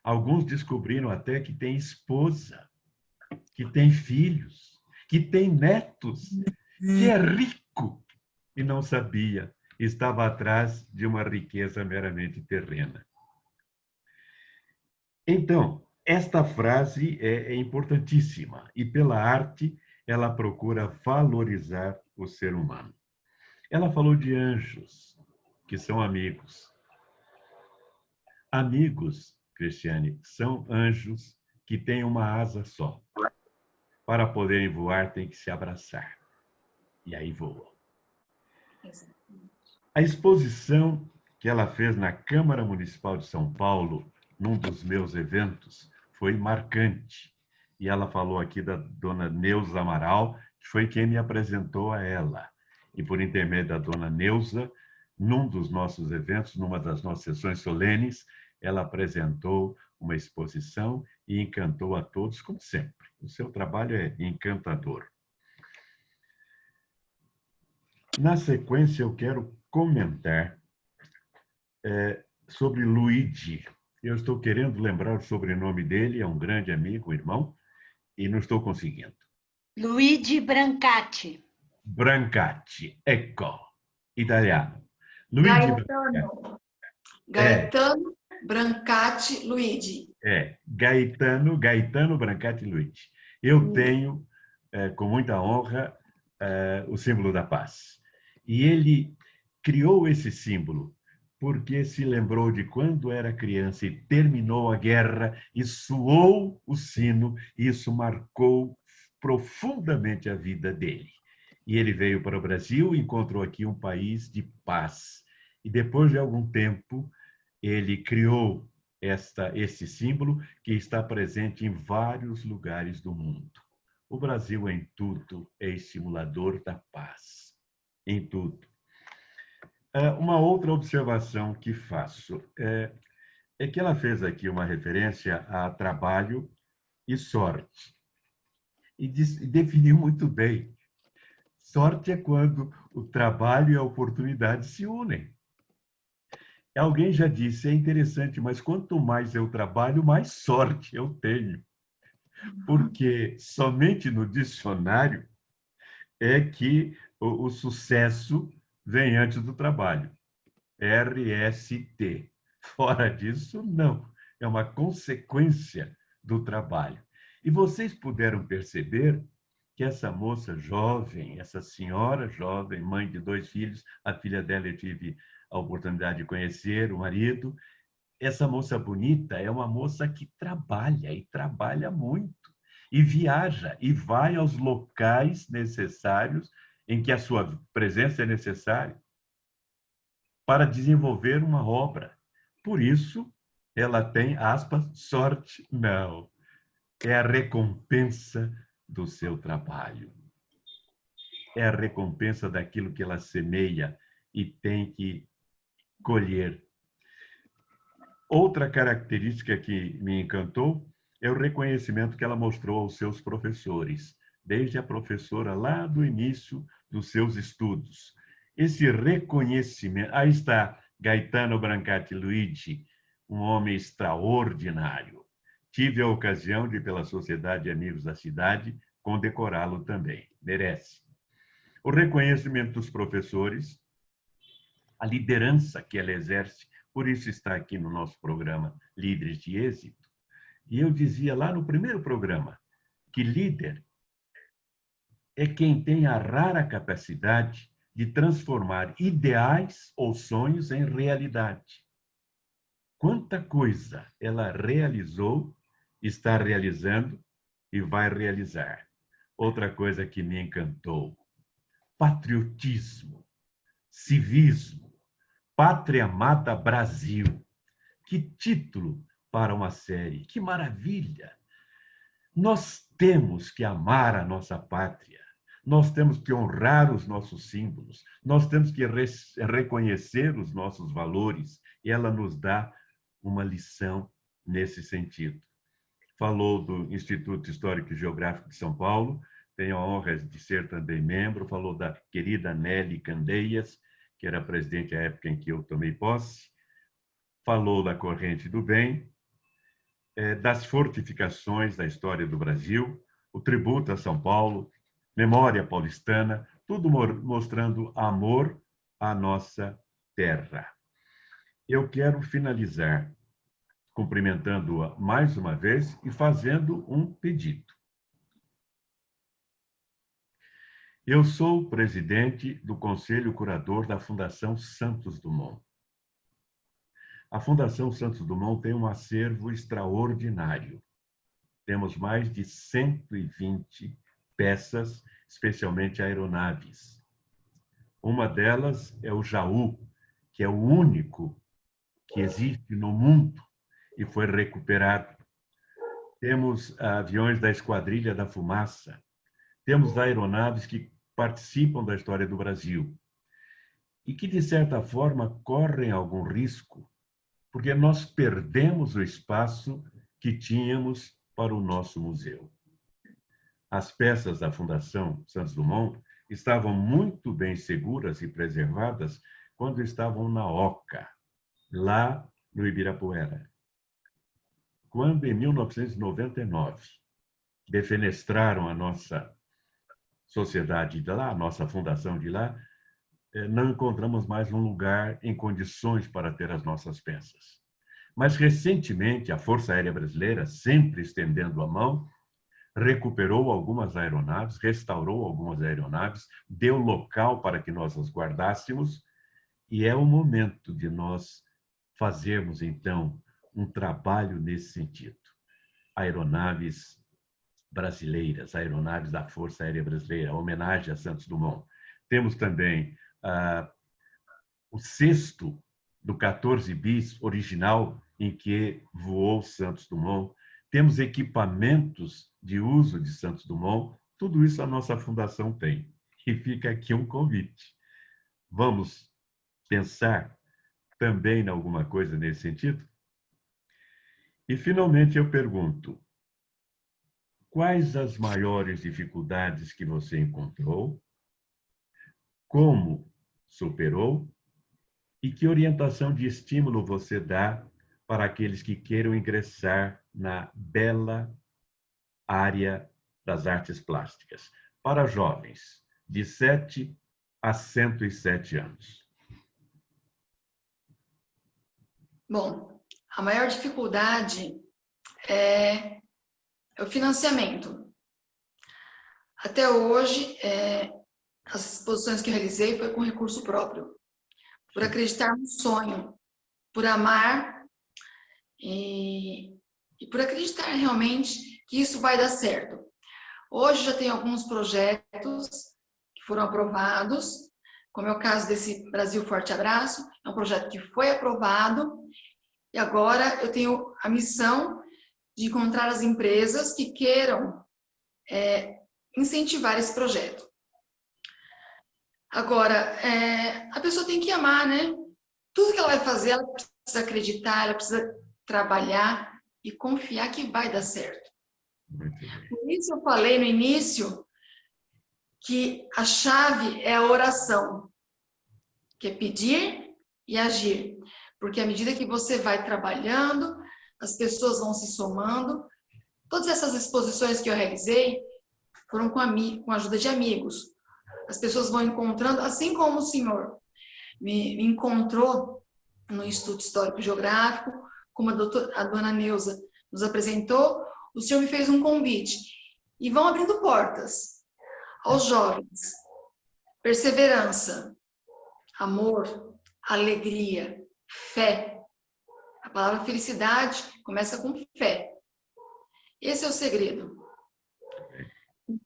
Alguns descobriram até que tem esposa, que tem filhos, que tem netos, que é rico e não sabia, estava atrás de uma riqueza meramente terrena. Então, esta frase é importantíssima e pela arte ela procura valorizar o ser humano. Ela falou de anjos, que são amigos. Amigos, Cristiane, são anjos que têm uma asa só. Para poderem voar, tem que se abraçar. E aí voam. A exposição que ela fez na Câmara Municipal de São Paulo, num dos meus eventos, foi marcante. E ela falou aqui da dona Neuza Amaral, que foi quem me apresentou a ela. E por intermédio da dona Neuza, num dos nossos eventos, numa das nossas sessões solenes, ela apresentou uma exposição e encantou a todos, como sempre. O seu trabalho é encantador. Na sequência, eu quero comentar sobre Luigi. Eu estou querendo lembrar o sobrenome dele, é um grande amigo, irmão, e não estou conseguindo. Luigi Brancati. Brancati, ecco, italiano. Luigi Gaetano Brancati Luigi. Gaetano Brancati Luigi. Eu tenho, com muita honra, o símbolo da paz. E ele criou esse símbolo porque se lembrou de quando era criança e terminou a guerra e soou o sino, e isso marcou profundamente a vida dele. E ele veio para o Brasil e encontrou aqui um país de paz. E depois de algum tempo, ele criou esse símbolo que está presente em vários lugares do mundo. O Brasil, em tudo, é estimulador da paz. Em tudo. Uma outra observação que faço é que ela fez aqui uma referência a trabalho e sorte. E definiu muito bem. Sorte é quando o trabalho e a oportunidade se unem. Alguém já disse, é interessante, mas quanto mais eu trabalho, mais sorte eu tenho. Porque somente no dicionário é que o sucesso vem antes do trabalho. RST. Fora disso, não. É uma consequência do trabalho. E vocês puderam perceber que essa moça jovem, essa senhora jovem, mãe de 2 filhos, a filha dela eu tive a oportunidade de conhecer, o marido. Essa moça bonita é uma moça que trabalha, e trabalha muito, e viaja, e vai aos locais necessários em que a sua presença é necessária para desenvolver uma obra. Por isso, ela tem, aspas, sorte? Não. É a recompensa do seu trabalho. É a recompensa daquilo que ela semeia e tem que colher. Outra característica que me encantou é o reconhecimento que ela mostrou aos seus professores, desde a professora lá do início dos seus estudos. Esse reconhecimento... Aí está Gaetano Brancati Luigi, um homem extraordinário. Tive a ocasião de, pela Sociedade de Amigos da Cidade, condecorá-lo também. Merece. O reconhecimento dos professores, a liderança que ela exerce, por isso está aqui no nosso programa Líderes de Êxito. E eu dizia lá no primeiro programa que líder é quem tem a rara capacidade de transformar ideais ou sonhos em realidade. Quanta coisa ela realizou, está realizando e vai realizar. Outra coisa que me encantou: patriotismo, civismo, Pátria Amada Brasil. Que título para uma série, que maravilha! Nós temos que amar a nossa pátria, nós temos que honrar os nossos símbolos, nós temos que reconhecer os nossos valores, e ela nos dá uma lição nesse sentido. Falou do Instituto Histórico e Geográfico de São Paulo, tenho a honra de ser também membro, falou da querida Nelly Candeias, que era presidente à época em que eu tomei posse, falou da Corrente do Bem, das fortificações da história do Brasil, o tributo a São Paulo, memória paulistana, tudo mostrando amor à nossa terra. Eu quero finalizar cumprimentando-a mais uma vez e fazendo um pedido. Eu sou o presidente do Conselho Curador da Fundação Santos Dumont. A Fundação Santos Dumont tem um acervo extraordinário. Temos mais de 120 peças, especialmente aeronaves. Uma delas é o Jaú, que é o único que existe no mundo e foi recuperado. Temos aviões da Esquadrilha da Fumaça. Temos aeronaves que participam da história do Brasil e que, de certa forma, correm algum risco, porque nós perdemos o espaço que tínhamos para o nosso museu. As peças da Fundação Santos Dumont estavam muito bem seguras e preservadas quando estavam na Oca, lá no Ibirapuera. Quando, em 1999, defenestraram a nossa sociedade de lá, a nossa fundação de lá, não encontramos mais um lugar em condições para ter as nossas peças. Mas, recentemente, a Força Aérea Brasileira, sempre estendendo a mão, recuperou algumas aeronaves, restaurou algumas aeronaves, deu local para que nós as guardássemos, e é o momento de nós fazermos, então, um trabalho nesse sentido. Aeronaves brasileiras, aeronaves da Força Aérea Brasileira, homenagem a Santos Dumont. Temos também o cesto do 14 bis original em que voou Santos Dumont. Temos equipamentos de uso de Santos Dumont. Tudo isso a nossa fundação tem. E fica aqui um convite. Vamos pensar também em alguma coisa nesse sentido? E, finalmente, eu pergunto, quais as maiores dificuldades que você encontrou? Como superou? E que orientação de estímulo você dá para aqueles que queiram ingressar na bela área das artes plásticas? Para jovens, de 7 a 107 anos. Bom, a maior dificuldade é o financiamento. Até hoje, as exposições que eu realizei foi com recurso próprio, por acreditar no sonho, por amar e por acreditar realmente que isso vai dar certo. Hoje já tem alguns projetos que foram aprovados, como é o caso desse Brasil Forte Abraço, é um projeto que foi aprovado, e agora eu tenho a missão de encontrar as empresas que queiram incentivar esse projeto. Agora, a pessoa tem que amar, né? Tudo que ela vai fazer, ela precisa acreditar, ela precisa trabalhar e confiar que vai dar certo. Por isso eu falei no início que a chave é a oração, que é pedir e agir. Porque à medida que você vai trabalhando, as pessoas vão se somando. Todas essas exposições que eu realizei foram com a ajuda de amigos. As pessoas vão encontrando, assim como o senhor me encontrou no Instituto Histórico e Geográfico, como a dona Neuza nos apresentou, o senhor me fez um convite. E vão abrindo portas aos jovens. Perseverança, amor, alegria, fé. A palavra felicidade começa com fé. Esse é o segredo.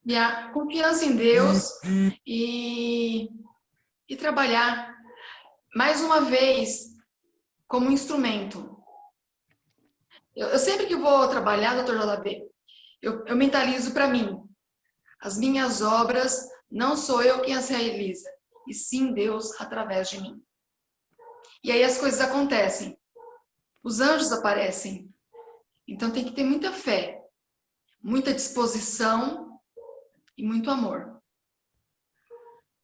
E a confiança em Deus e trabalhar. mais uma vez, como instrumento. Eu sempre que vou trabalhar, doutor JB, eu mentalizo para mim. As minhas obras, não sou eu quem as realiza, e sim Deus através de mim. E aí as coisas acontecem. Os anjos aparecem. Então tem que ter muita fé, muita disposição e muito amor.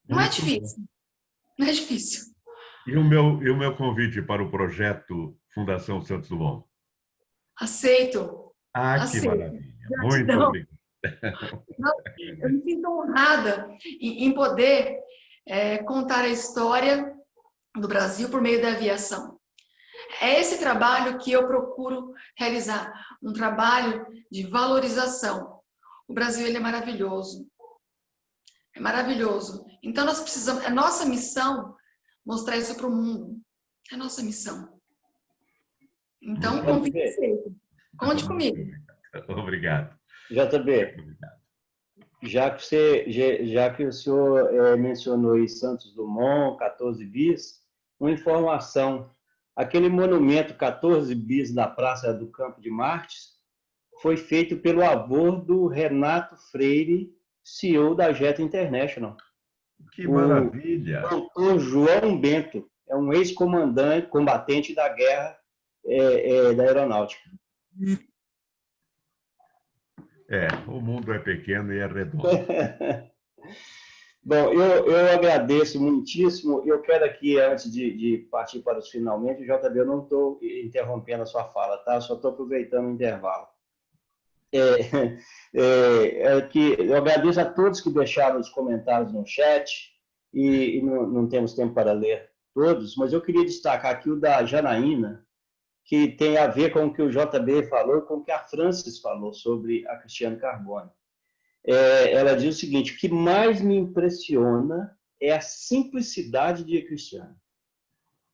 Não é difícil. Não é difícil. E o meu convite para o projeto Fundação Santos Dumont? Aceito. Ah, Aceito. que maravilha. Muito obrigado. Eu me sinto honrada em poder contar a história do Brasil por meio da aviação. É esse trabalho que eu procuro realizar, um trabalho de valorização. O Brasil ele é maravilhoso. É maravilhoso. Então nós precisamos, é nossa missão mostrar isso para o mundo. É nossa missão. Então, convite aceito. Conte comigo. Obrigado. JB, já que o senhor mencionou aí Santos Dumont, 14 bis, uma informação. Aquele monumento 14 bis na Praça do Campo de Martes foi feito pelo avô do Renato Freire, CEO da Jet International. Que maravilha! O doutor João Bento é um ex-comandante, combatente da guerra da aeronáutica. O mundo é pequeno e é redondo. Bom, eu agradeço muitíssimo. Eu quero aqui, antes de partir para os finalmente, JB, eu não estou interrompendo a sua fala, tá? Eu só estou aproveitando o intervalo. Eu agradeço a todos que deixaram os comentários no chat e não temos tempo para ler todos, mas eu queria destacar aqui o da Janaína, que tem a ver com o que o JB falou, com o que a Francis falou sobre a Cristiane Carbone. Ela diz o seguinte: o que mais me impressiona é a simplicidade de Cristiane.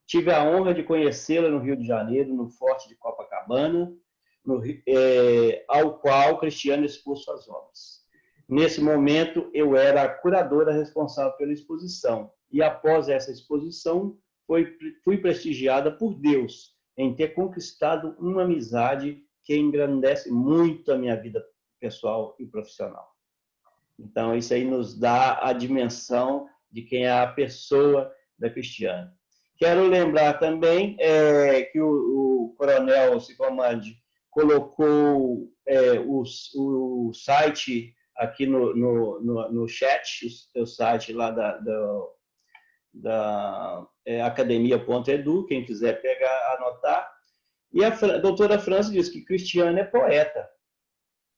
Tive a honra de conhecê-la no Rio de Janeiro, no Forte de Copacabana, ao qual Cristiane expôs suas obras. Nesse momento, eu era a curadora responsável pela exposição, e após essa exposição, fui prestigiada por Deus em ter conquistado uma amizade que engrandece muito a minha vida pessoal e profissional. Então, isso aí nos dá a dimensão de quem é a pessoa da Cristiane. Quero lembrar também que o Coronel Sicomandi colocou o site aqui no chat, o site lá da academia.edu, quem quiser pegar, anotar. E a doutora França diz que Cristiane é poeta.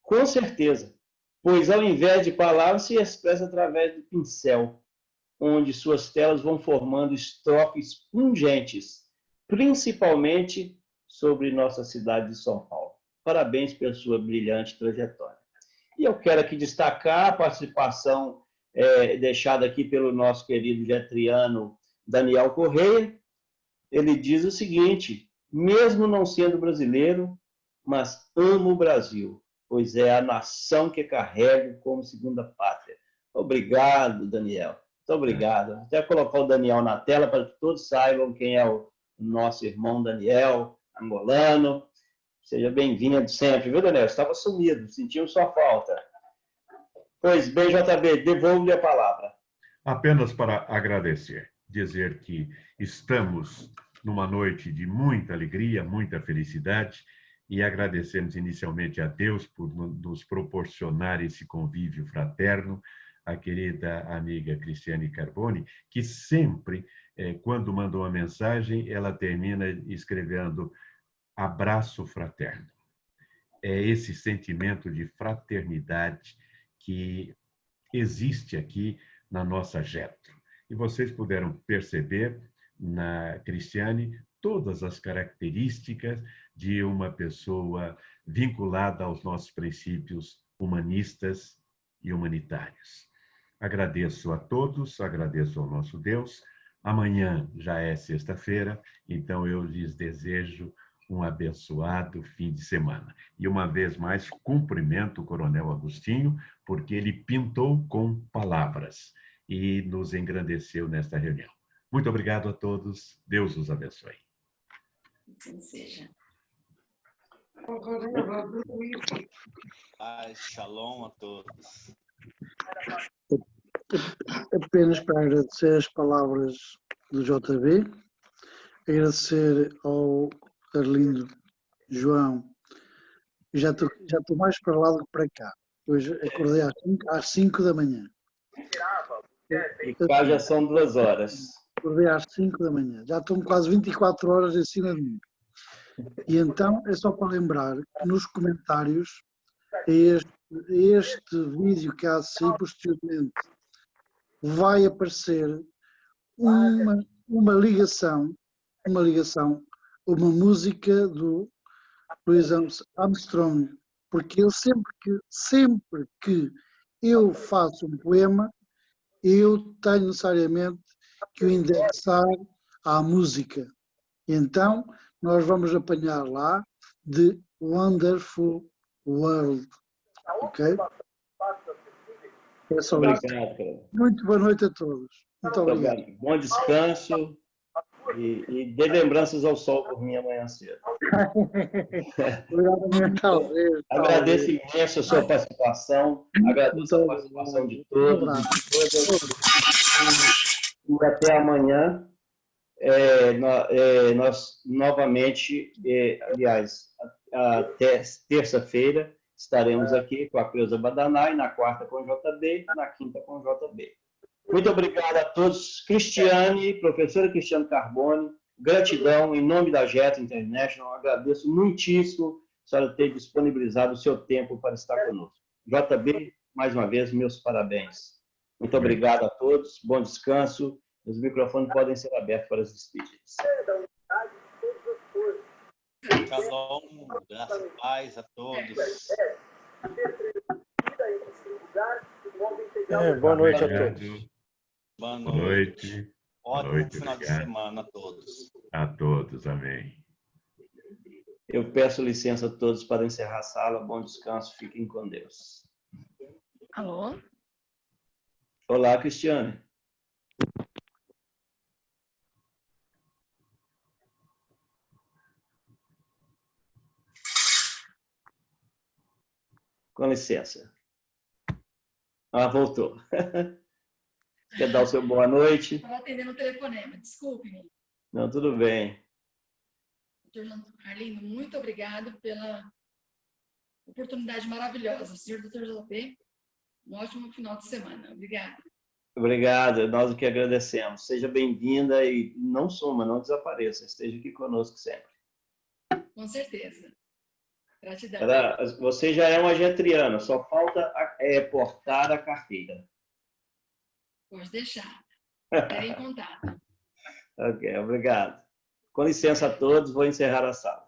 Com certeza, pois ao invés de palavras se expressa através do pincel, onde suas telas vão formando estrofes pungentes, principalmente sobre nossa cidade de São Paulo. Parabéns pela sua brilhante trajetória. E eu quero aqui destacar a participação deixada aqui pelo nosso querido getriano Daniel Correia. Ele diz o seguinte: mesmo não sendo brasileiro, mas amo o Brasil, pois é a nação que carrego como segunda pátria. Obrigado, Daniel. Muito obrigado. Vou até colocar o Daniel na tela para que todos saibam quem é o nosso irmão Daniel, angolano. Seja bem-vindo sempre, viu, Daniel? Estava sumido, sentiu sua falta. Pois bem, JB, devolvo-lhe a palavra. Apenas para agradecer, dizer que estamos numa noite de muita alegria, muita felicidade, e agradecemos inicialmente a Deus por nos proporcionar esse convívio fraterno, a querida amiga Cristiane Carbone, que sempre, quando manda uma mensagem, ela termina escrevendo abraço fraterno. É esse sentimento de fraternidade que existe aqui na nossa Getro. E vocês puderam perceber na Cristiane todas as características de uma pessoa vinculada aos nossos princípios humanistas e humanitários. Agradeço a todos, agradeço ao nosso Deus. Amanhã já é sexta-feira, então eu lhes desejo um abençoado fim de semana. E uma vez mais, cumprimento o Coronel Agostinho, porque ele pintou com palavras e nos engrandeceu nesta reunião. Muito obrigado a todos. Deus os abençoe. Assim seja. Paz, shalom a todos. Apenas para agradecer as palavras do JB, agradecer ao Arlindo João. Já estou mais para lá do que para cá. Hoje acordei às 5 da manhã. E cá já são 2 horas. Acordei às 5 da manhã. Já estão quase 24 horas em cima de mim. E então é só para lembrar que nos comentários este vídeo que há de sair posteriormente vai aparecer uma ligação, uma música do Louis Armstrong, porque eu sempre que eu faço um poema, eu tenho necessariamente que o indexar à música. Então, nós vamos apanhar lá The Wonderful World. Ok? É só Obrigado, isso. cara. Muito boa noite a todos. Muito obrigado. Bom descanso e dê lembranças ao sol por mim amanhã cedo. Obrigado, Agradeço imenso a sua participação, agradeço a participação de todos e de todas. E até amanhã. Nós novamente, aliás, até terça-feira, estaremos aqui com a Cleusa Badanai, na quarta com o JB, na quinta com o JB. Muito obrigado a todos. Cristiane, professora Cristiane Carbone, gratidão em nome da Jet International, agradeço muitíssimo a senhora ter disponibilizado o seu tempo para estar conosco. JB, mais uma vez, meus parabéns. Muito obrigado a todos, bom descanso. Os microfones podem ser abertos para as despedidas. Shalom, graça e paz a todos. Boa noite a todos. Boa noite. Ótimo final de semana a todos. A todos, amém. Eu peço licença a todos para encerrar a sala. Bom descanso, fiquem com Deus. Alô? Olá, Cristiane. Com licença. Voltou. Quer dar o seu boa noite? Estava atendendo o telefonema, desculpe-me. Não, tudo bem. Doutor Arlindo, muito obrigado pela oportunidade maravilhosa. Senhor Dr. JP, um ótimo final de semana. Obrigada. Obrigado, nós o que agradecemos. Seja bem-vinda e não suma, não desapareça. Esteja aqui conosco sempre. Com certeza. Gratidão. Você já é uma getriana, só falta portar a carteira. Pode deixar. Estarei em contato. Ok, obrigado. Com licença a todos, vou encerrar a sala.